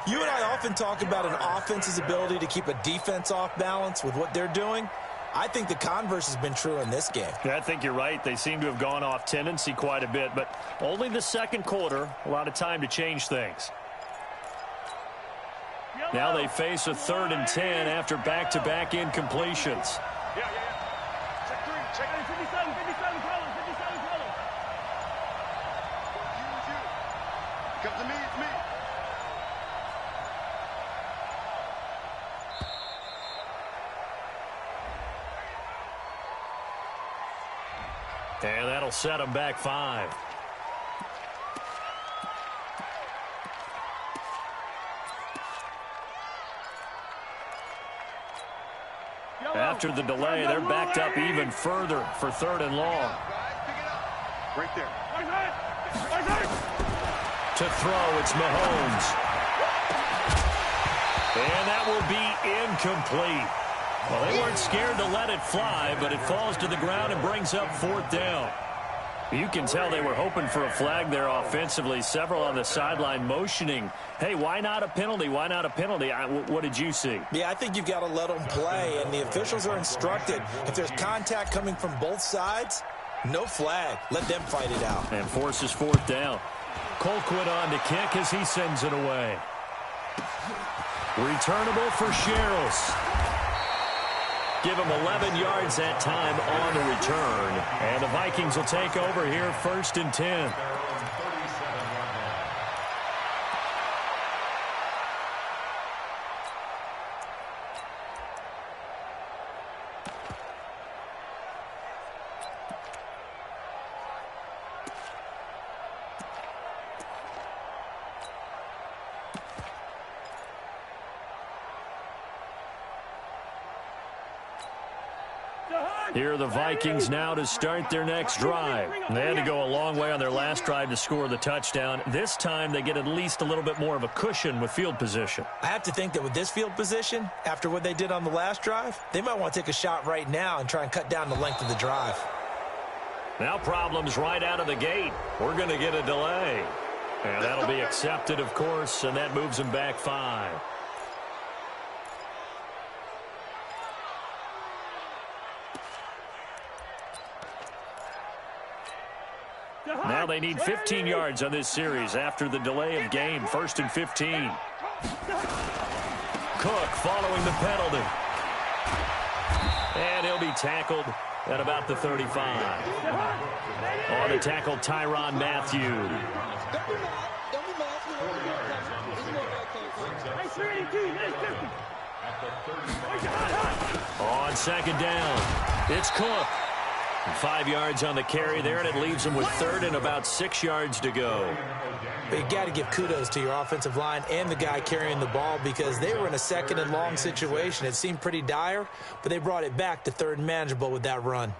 [SPEAKER 4] You and I often talk about an offense's ability to keep a defense off balance with what they're doing. I think the converse has been true in this game.
[SPEAKER 1] Yeah, I think you're right. They seem to have gone off tendency quite a bit, but only the 2nd quarter. A lot of time to change things. Now they face a 3rd and 10 after back-to-back incompletions.
[SPEAKER 3] Yeah. Check 3. Check
[SPEAKER 7] 57, colors.
[SPEAKER 3] Come to me. It's me.
[SPEAKER 1] And that'll set them back 5. After the delay, they're backed up even further for 3rd and long.
[SPEAKER 3] Right there.
[SPEAKER 1] To throw, it's Mahomes. And that will be incomplete. Well, they weren't scared to let it fly, but it falls to the ground and brings up 4th down. You can tell they were hoping for a flag there offensively. Several on the sideline motioning, hey, why not a penalty? Why not a penalty? What did you see?
[SPEAKER 4] Yeah, I think you've got to let them play, and the officials are instructed. If there's contact coming from both sides, no flag. Let them fight it out.
[SPEAKER 1] And forces 4th down. Colquitt on to kick as he sends it away. Returnable for Sherrills. Give him 11 yards that time on the return. And the Vikings will take over here 1st and 10. Here are the Vikings now to start their next drive. They had to go a long way on their last drive to score the touchdown. This time they get at least a little bit more of a cushion with field position.
[SPEAKER 4] I have to think that with this field position, after what they did on the last drive, they might want to take a shot right now and try and cut down the length of the drive.
[SPEAKER 1] Now problems right out of the gate. We're going to get a delay. And that'll be accepted, of course, and that moves him back 5. Now they need 15 yards on this series after the delay of game. 1st and 15. Cook following the penalty. And he'll be tackled at about the 35. On the tackle, Tyrann Mathieu. On 2nd down, it's Cook. 5 yards on the carry there, and it leaves him with 3rd and about 6 yards to go.
[SPEAKER 4] But you got to give kudos to your offensive line and the guy carrying the ball because they were in a 2nd and long situation. It seemed pretty dire, but they brought it back to 3rd and manageable with that run.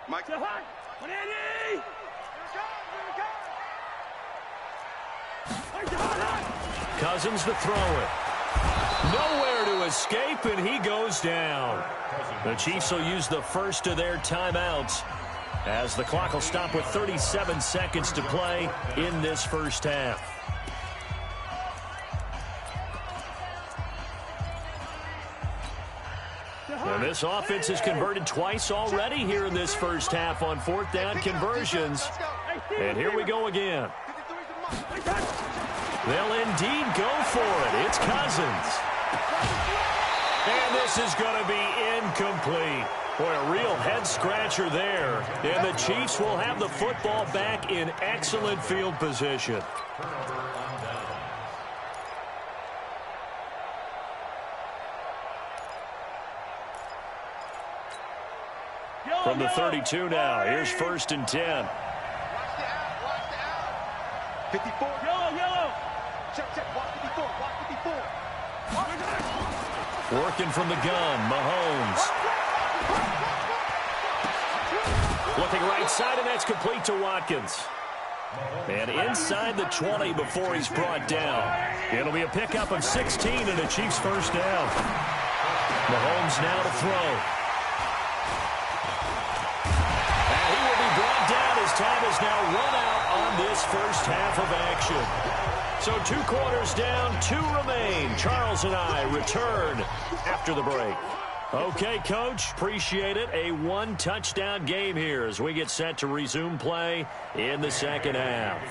[SPEAKER 3] Mike.
[SPEAKER 1] Cousins to throw it. Nowhere to escape, and he goes down. The Chiefs will use the first of their timeouts as the clock will stop with 37 seconds to play in this first half. And this offense has converted twice already here in this first half on 4th down conversions. And here we go again. They'll indeed go for it. It's Cousins. And this is going to be incomplete. Boy, a real head-scratcher there. And the Chiefs will have the football back in excellent field position. From the 32 now, here's 1st and 10.
[SPEAKER 3] 54. Yellow. Check. Watch 54.
[SPEAKER 1] Working from the gun, Mahomes. Looking right side, and that's complete to Watkins. And inside the 20 before he's brought down. It'll be a pickup of 16 and a Chiefs first down. Mahomes now to throw. Time is now run out on this first half of action. So 2 quarters down, 2 remain. Charles and I return after the break. Okay, Coach, appreciate it. A 1-touchdown game here as we get set to resume play in the second half.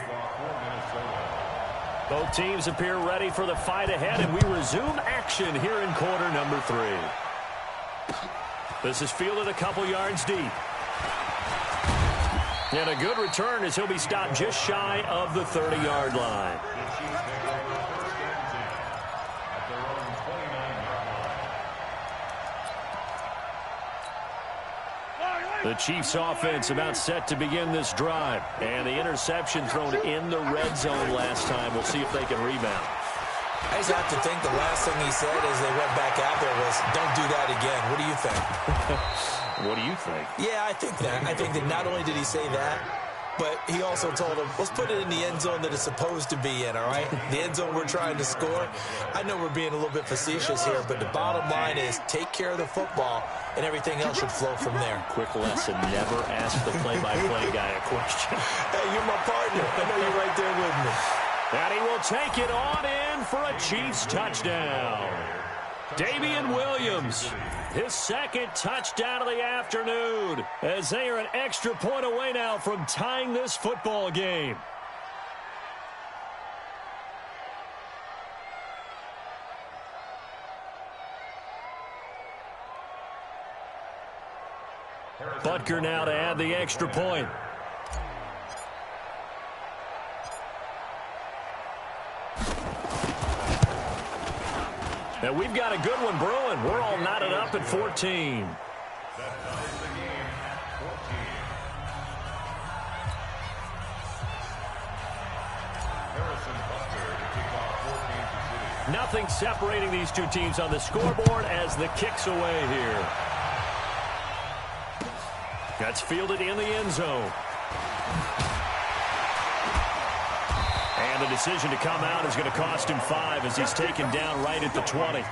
[SPEAKER 1] Both teams appear ready for the fight ahead, and we resume action here in quarter number 3. This is fielded a couple yards deep. And a good return as he'll be stopped just shy of the 30-yard line. The Chiefs offense about set to begin this drive. And the interception thrown in the red zone last time. We'll see if they can rebound.
[SPEAKER 4] I just have to think the last thing he said as they went back out there was, don't do that again. What do you think?
[SPEAKER 1] What do you think?
[SPEAKER 4] Yeah, I think that. I think that not only did he say that, but he also told him, let's put it in the end zone that it's supposed to be in, all right? The end zone we're trying to score. I know we're being a little bit facetious here, but the bottom line is take care of the football, and everything else should flow from there.
[SPEAKER 1] Quick lesson, never ask the play-by-play guy a question.
[SPEAKER 4] Hey, you're my partner. I know you're right there with me.
[SPEAKER 1] And he will take it on in for a Chiefs touchdown. Damian Williams, his 2nd touchdown of the afternoon, as they are an extra point away now from tying this football game. Butker now to add the extra point. And we've got a good one brewing. We're all knotted up at 14. Nothing separating these two teams on the scoreboard as the kick's away here. That's fielded in the end zone. And And the decision to come out is going to cost him 5 as he's taken down right at the 20.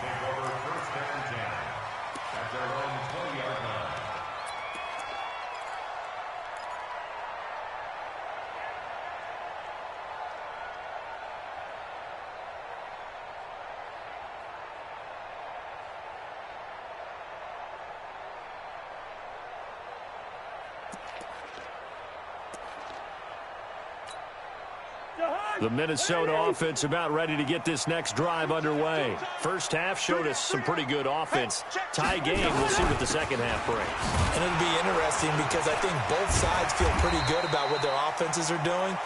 [SPEAKER 1] The Minnesota offense about ready to get this next drive underway. First half showed us some pretty good offense. Tie game, we'll see what the second half brings.
[SPEAKER 4] And it'll be interesting because I think both sides feel pretty good about what their offenses are doing.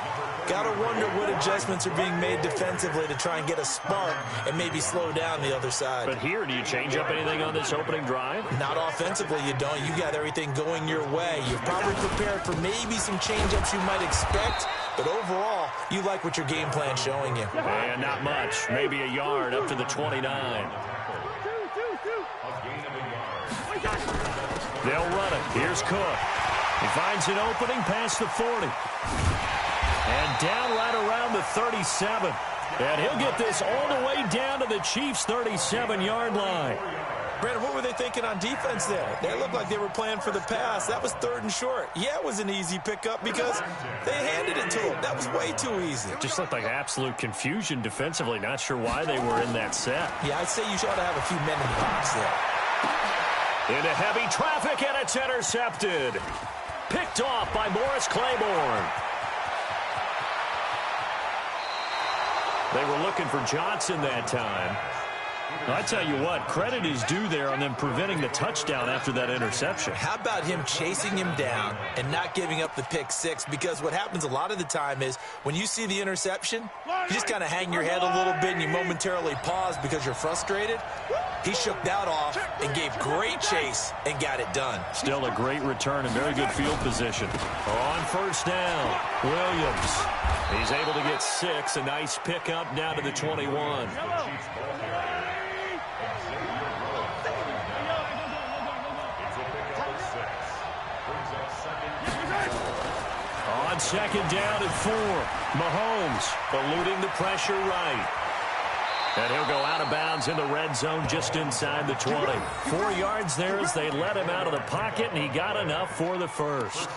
[SPEAKER 4] Got to wonder what adjustments are being made defensively to try and get a spark and maybe slow down the other side.
[SPEAKER 1] But here, do you change up anything on this opening drive?
[SPEAKER 4] Not offensively, you don't. You got everything going your way. You're probably prepared for maybe some change-ups you might expect, but overall, you like what your game plan's showing you.
[SPEAKER 1] And not much. Maybe a yard up to the 29. They'll run it. Here's Cook. He finds an opening past the 40. And down right around the 37. And he'll get this all the way down to the Chiefs' 37-yard line.
[SPEAKER 4] Brandon, what were they thinking on defense there? They looked like they were playing for the pass. That was 3rd and short. Yeah, it was an easy pickup because they handed it to him. That was way too easy.
[SPEAKER 1] Just looked like absolute confusion defensively. Not sure why they were in that set.
[SPEAKER 4] Yeah, I'd say you ought to have a few men in the box there.
[SPEAKER 1] Into heavy traffic, and it's intercepted. Picked off by Morris Claiborne. They were looking for Johnson that time. I tell you what, credit is due there on them preventing the touchdown after that interception.
[SPEAKER 4] How about him chasing him down and not giving up the pick six? Because what happens a lot of the time is when you see the interception, you just kind of hang your head a little bit and you momentarily pause because you're frustrated. He shook that off and gave great chase and got it done.
[SPEAKER 1] Still a great return and very good field position. On first down, Williams. He's able to get 6. A nice pickup down to the 21. On second down and 4, Mahomes eluding the pressure right. And he'll go out of bounds in the red zone just inside the 20. 4 yards there as they let him out of the pocket, and he got enough for the first.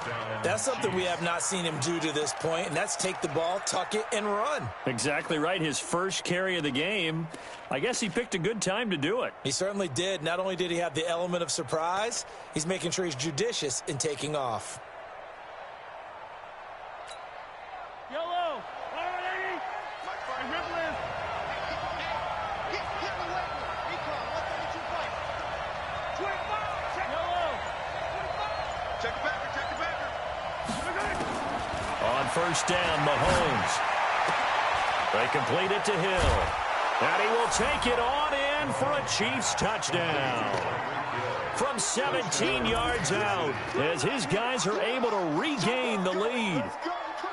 [SPEAKER 4] That's something we have not seen him do to this point, and that's take the ball, tuck it, and run.
[SPEAKER 1] Exactly right. His first carry of the game. I guess he picked a good time to do it.
[SPEAKER 4] He certainly did. Not only did he have the element of surprise, he's making sure he's judicious in taking off.
[SPEAKER 7] Yellow. All right, lady. Dribbling.
[SPEAKER 3] Check it back, check it back.
[SPEAKER 1] On first down, Mahomes. They complete it to Hill. And he will take it on in for a Chiefs touchdown. From 17 yards out, as his guys are able to regain the lead.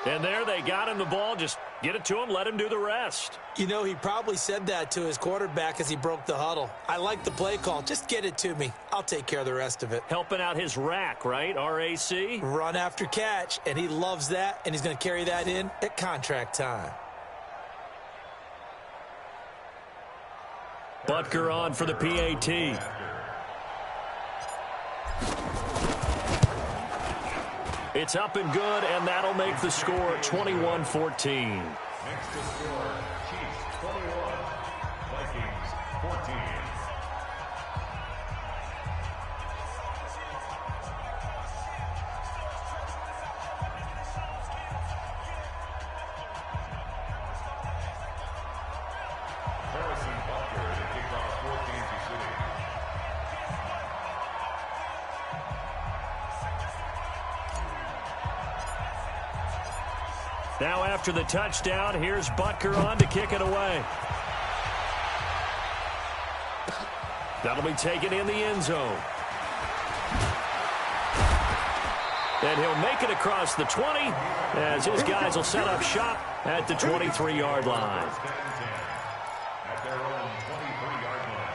[SPEAKER 1] And there they got him the ball. Just get it to him, let him do the rest.
[SPEAKER 4] You know, he probably said that to his quarterback as he broke the huddle. I like the play call. Just get it to me. I'll take care of the rest of it.
[SPEAKER 1] Helping out his rack, right? RAC?
[SPEAKER 4] Run after catch, and he loves that, and he's going to carry that in at contract time.
[SPEAKER 1] Butker on for the PAT. It's up and good, and that'll make the score 21-14.
[SPEAKER 2] Next to score, Chiefs 21, Vikings 14. Harrison Butker to kick off for Kansas City.
[SPEAKER 1] Now after the touchdown, here's Butker on to kick it away. That'll be taken in the end zone. And he'll make it across the 20 as his guys will set up shop at the 23-yard line.
[SPEAKER 2] At their own 23-yard line.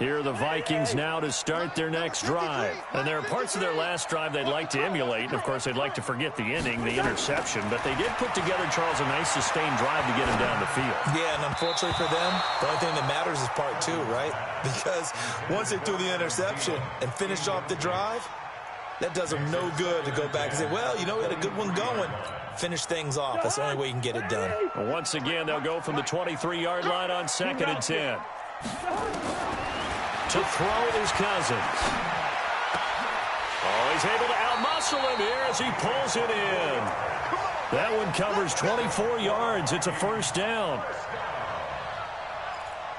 [SPEAKER 1] Here are the Vikings now to start their next drive. And there are parts of their last drive they'd like to emulate. And, of course, they'd like to forget the inning, the interception. But they did put together, Charles, a nice sustained drive to get him down the field.
[SPEAKER 4] Yeah, and unfortunately for them, the only thing that matters is part two, right? Because once they threw the interception and finished off the drive, that does them no good to go back and say, well, you know, we had a good one going. Finish things off. That's the only way you can get it done.
[SPEAKER 1] Well, once again, they'll go from the 23-yard line on 2nd and 10. To throw is Cousins. Oh, he's able to outmuscle him here as he pulls it in. That one covers 24 yards. It's a first down.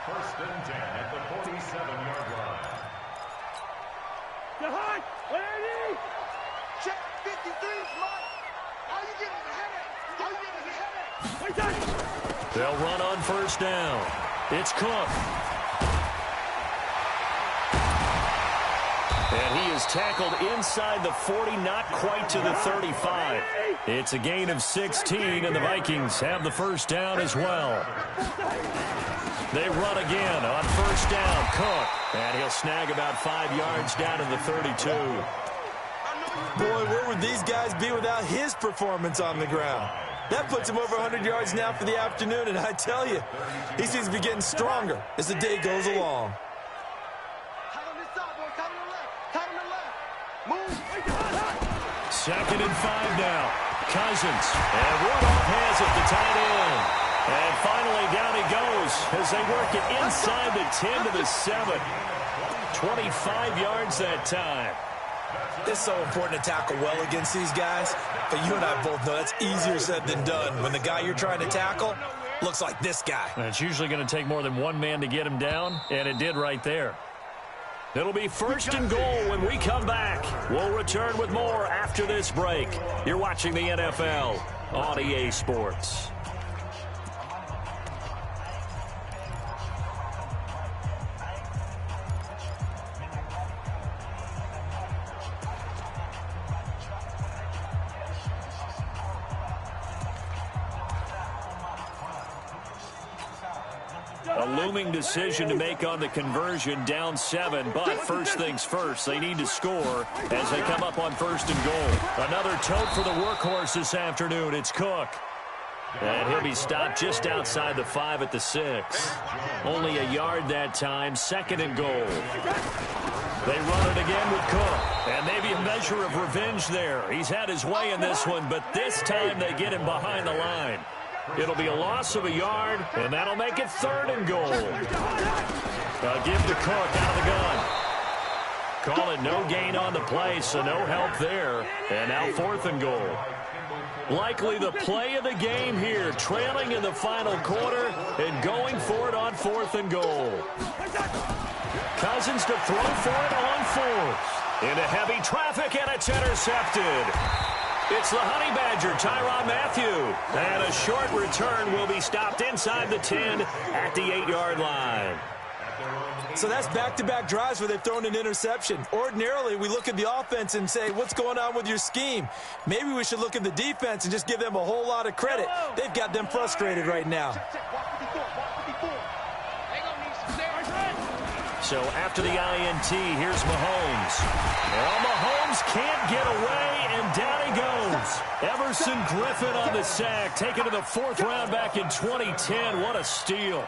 [SPEAKER 2] First and 10 at the 47-yard line.
[SPEAKER 3] Check 53, Mike. All you get is a headache. All you get is a headache.
[SPEAKER 1] They'll run on first down. It's Cook. And he is tackled inside the 40, not quite to the 35. It's a gain of 16, and the Vikings have the first down as well. They run again on first down. Cook. And he'll snag about 5 yards down to the 32.
[SPEAKER 4] Boy, where would these guys be without his performance on the ground? That puts him over 100 yards now for the afternoon, and I tell you, he seems to be getting stronger as the day goes along.
[SPEAKER 1] Second and 5 now. Cousins. And Rudolph has it, the tight end. And finally down he goes as they work it inside the 10 to the 7. 25 yards that time.
[SPEAKER 4] It's so important to tackle well against these guys, but you and I both know that's easier said than done when the guy you're trying to tackle looks like this guy.
[SPEAKER 1] And it's usually going to take more than one man to get him down, and it did right there. It'll be first and goal when we come back. We'll return with more after this break. You're watching the NFL on EA Sports. A looming decision to make on the conversion, down 7. But first things first, they need to score as they come up on first and goal. Another tote for the workhorse this afternoon. It's Cook. And he'll be stopped just outside the 5 at the 6. Only a yard that time, 2nd and goal. They run it again with Cook. And maybe a measure of revenge there. He's had his way in this one, but this time they get him behind the line. It'll be a loss of a yard, and that'll make it 3rd and goal. Give to Cook out of the gun. Call it no gain on the play, so no help there. And now 4th and goal. Likely the play of the game here, trailing in the final quarter and going for it on 4th and goal. Cousins to throw for it on 4th. Into heavy traffic, and it's intercepted. It's the Honey Badger, Tyrann Mathieu. And a short return will be stopped inside the 10 at the 8-yard line.
[SPEAKER 4] So that's back-to-back drives where they've thrown an interception. Ordinarily, we look at the offense and say, what's going on with your scheme? Maybe we should look at the defense and just give them a whole lot of credit. They've got them frustrated right now.
[SPEAKER 1] So after the INT, here's Mahomes. Well, Mahomes can't get away, and down he goes. Everson Griffin on the sack, taken to the 4th round back in 2010. What a steal.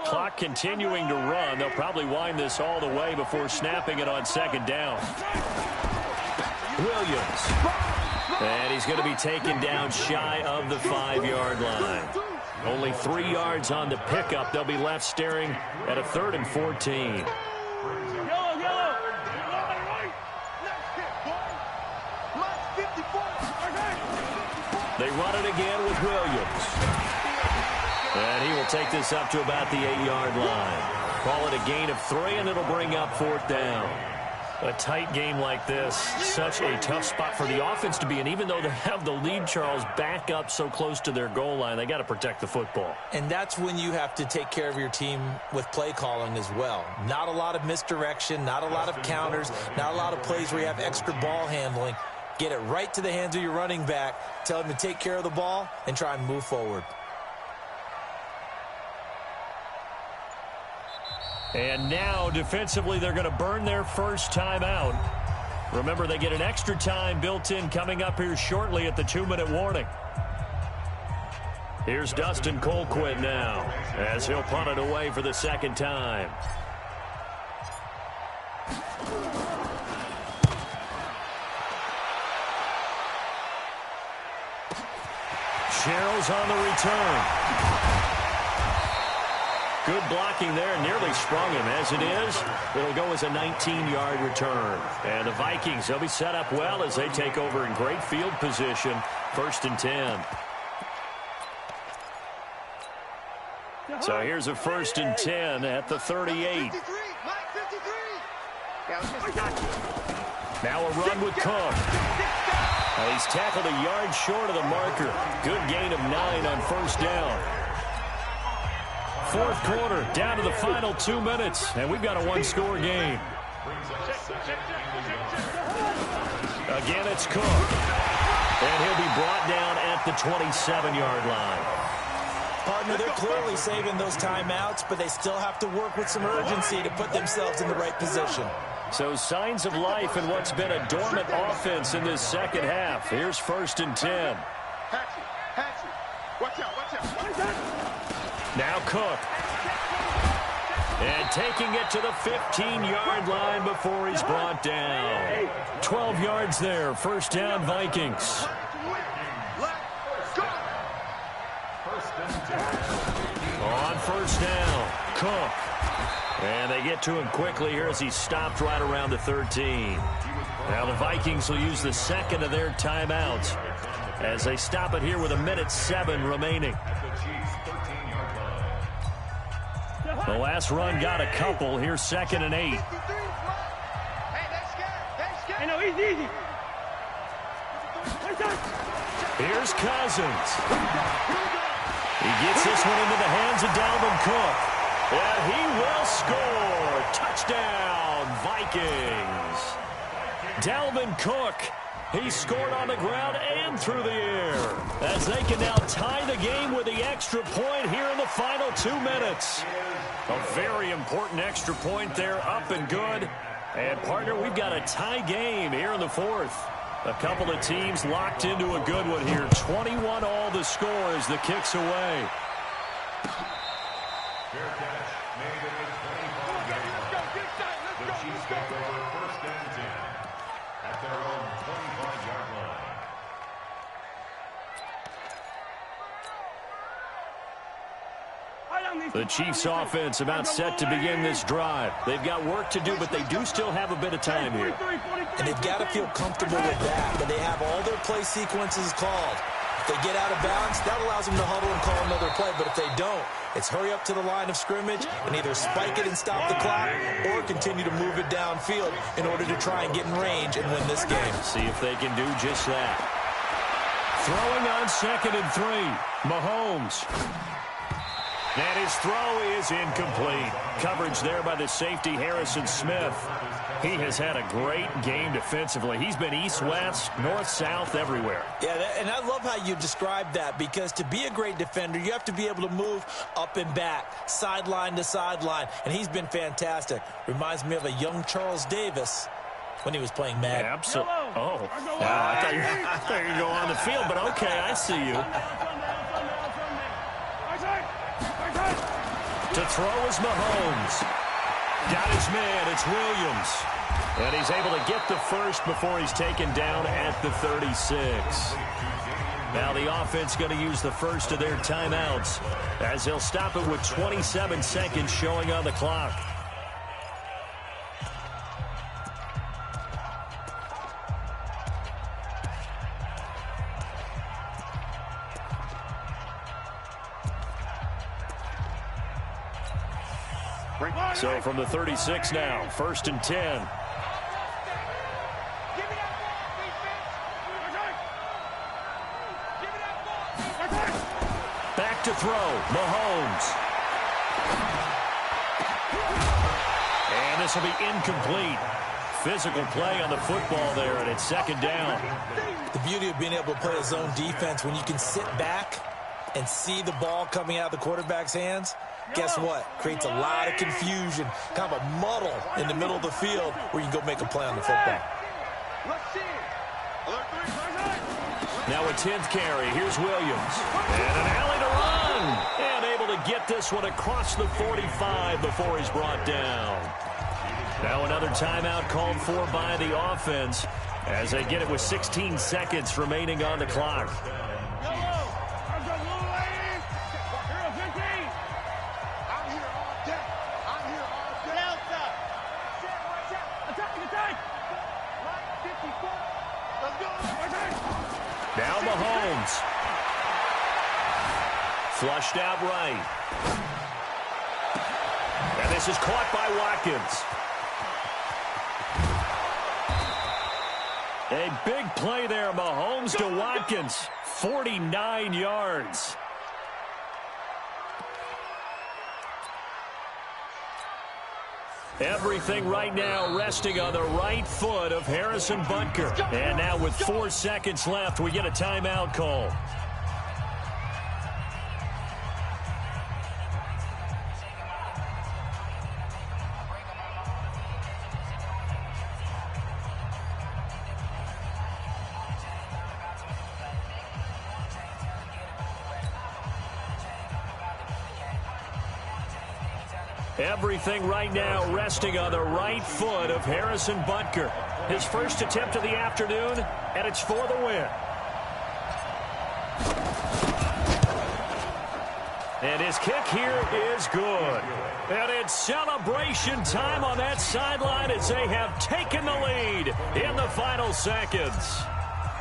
[SPEAKER 1] Clock continuing to run. They'll probably wind this all the way before snapping it on 2nd down. Williams. And he's going to be taken down shy of the 5-yard line. Only 3 yards on the pickup. They'll be left staring at a 3rd and 14. They run it again with Williams. And he will take this up to about the 8-yard line. Call it a gain of 3, and it'll bring up 4th down. A tight game like this, such a tough spot for the offense to be in. Even though they have the lead, Charles, back up so close to their goal line, they got to protect the football.
[SPEAKER 4] And that's when you have to take care of your team with play calling as well. Not a lot of misdirection, not a lot of counters, not a lot of plays where you have extra ball handling. Get it right to the hands of your running back, tell him to take care of the ball, and try and move forward.
[SPEAKER 1] And now, defensively, they're going to burn their first timeout. Remember, they get an extra time built in coming up here shortly at the 2-minute warning. Here's Dustin Colquitt now as he'll punt it away for the second time. Sherrill's on the return. Good blocking there, nearly sprung him. As it is, it'll go as a 19-yard return. And the Vikings, they'll be set up well as they take over in great field position. 1st and 10. So here's a 1st and 10 at the 38. Now a run with Cook. Now he's tackled a yard short of the marker. Good gain of 9 on 1st down. 4th quarter, down to the final 2 minutes, and we've got a 1-score game. Again, it's Cook. And he'll be brought down at the 27-yard line.
[SPEAKER 4] Partner, they're clearly saving those timeouts, but they still have to work with some urgency to put themselves in the right position.
[SPEAKER 1] So signs of life in what's been a dormant offense in this second half. Here's 1st and 10.
[SPEAKER 3] Watch out.
[SPEAKER 1] Now Cook. And taking it to the 15-yard line before he's brought down. 12 yards there. 1st down, Vikings. On 1st down, Cook. And they get to him quickly here as he stopped right around the 13. Now the Vikings will use the second of their timeouts as they stop it here with 1:07 remaining. The last run got a couple. Here's 2nd and 8.
[SPEAKER 7] Hey, no, easy.
[SPEAKER 1] Here's Cousins. He gets this one into the hands of Dalvin Cook. And he will score. Touchdown, Vikings. Dalvin Cook. He scored on the ground and through the air as they can now tie the game with the extra point here in the final 2 minutes. A very important extra point there, up and good. And, partner, we've got a tie game here in the 4th. A couple of teams locked into a good one here. 21 all the score as the kick's away.
[SPEAKER 2] Fair catch made at the 25-yard line. The Chiefs take over 1st and 10 at their own 25-yard line.
[SPEAKER 1] The Chiefs offense about set to begin this drive. They've got work to do, but they do still have a bit of time here.
[SPEAKER 4] And they've got to feel comfortable with that, but they have all their play sequences called. If they get out of bounds, that allows them to huddle and call another play, but if they don't, it's hurry up to the line of scrimmage and either spike it and stop the clock or continue to move it downfield in order to try and get in range and win this game.
[SPEAKER 1] See if they can do just that. Throwing on 2nd and 3, Mahomes. And his throw is incomplete. Coverage there by the safety, Harrison Smith. He has had a great game defensively. He's been east-west, north-south, everywhere.
[SPEAKER 4] Yeah, and I love how you described that, because to be a great defender, you have to be able to move up and back, sideline to sideline, and he's been fantastic. Reminds me of a young Charles Davis when he was playing Madden.
[SPEAKER 1] Yeah, absolutely. Oh, I thought you were going to go on the field, but okay, I see you. To throw is Mahomes. Got his man, it's Williams. And he's able to get the first before he's taken down at the 36. Now the offense going to use the first of their timeouts as they'll stop it with 27 seconds showing on the clock. So from the 36 now, 1st and 10. Back to throw, Mahomes. And this will be incomplete. Physical play on the football there, and it's 2nd down.
[SPEAKER 4] The beauty of being able to play a zone defense when you can sit back and see the ball coming out of the quarterback's hands, guess what? Creates a lot of confusion, kind of a muddle in the middle of the field where you can go make a play on the football.
[SPEAKER 1] Now a 10th carry. Here's Williams. And an alley to run. And able to get this one across the 45 before he's brought down. Now another timeout called for by the offense as they get it with 16 seconds remaining on the clock. Now Mahomes. Flushed out right. And this is caught by Watkins. A big play there, Mahomes to Watkins. 49 yards. Everything right now resting on the right foot of Harrison Butker. And now with 4 seconds left, we get a timeout call. Everything right now resting on the right foot of Harrison Butker. His first attempt of the afternoon, and it's for the win. And his kick here is good. And it's celebration time on that sideline as they have taken the lead in the final seconds.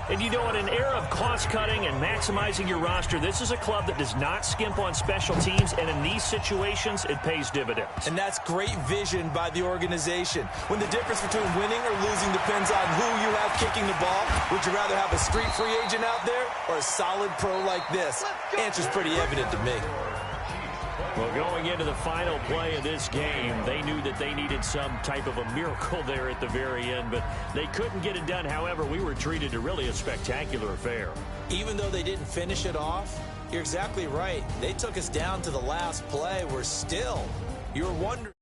[SPEAKER 1] And you know, in an era of cost-cutting and maximizing your roster, this is a club that does not skimp on special teams, and in these situations, it pays dividends. And that's great vision by the organization. When the difference between winning or losing depends on who you have kicking the ball, would you rather have a street free agent out there or a solid pro like this? Answer's pretty evident to me. Well, going into the final play of this game, they knew that they needed some type of a miracle there at the very end, but they couldn't get it done. However, we were treated to really a spectacular affair.
[SPEAKER 4] Even though they didn't finish it off, you're exactly right. They took us down to the last play. We're still, you're wondering.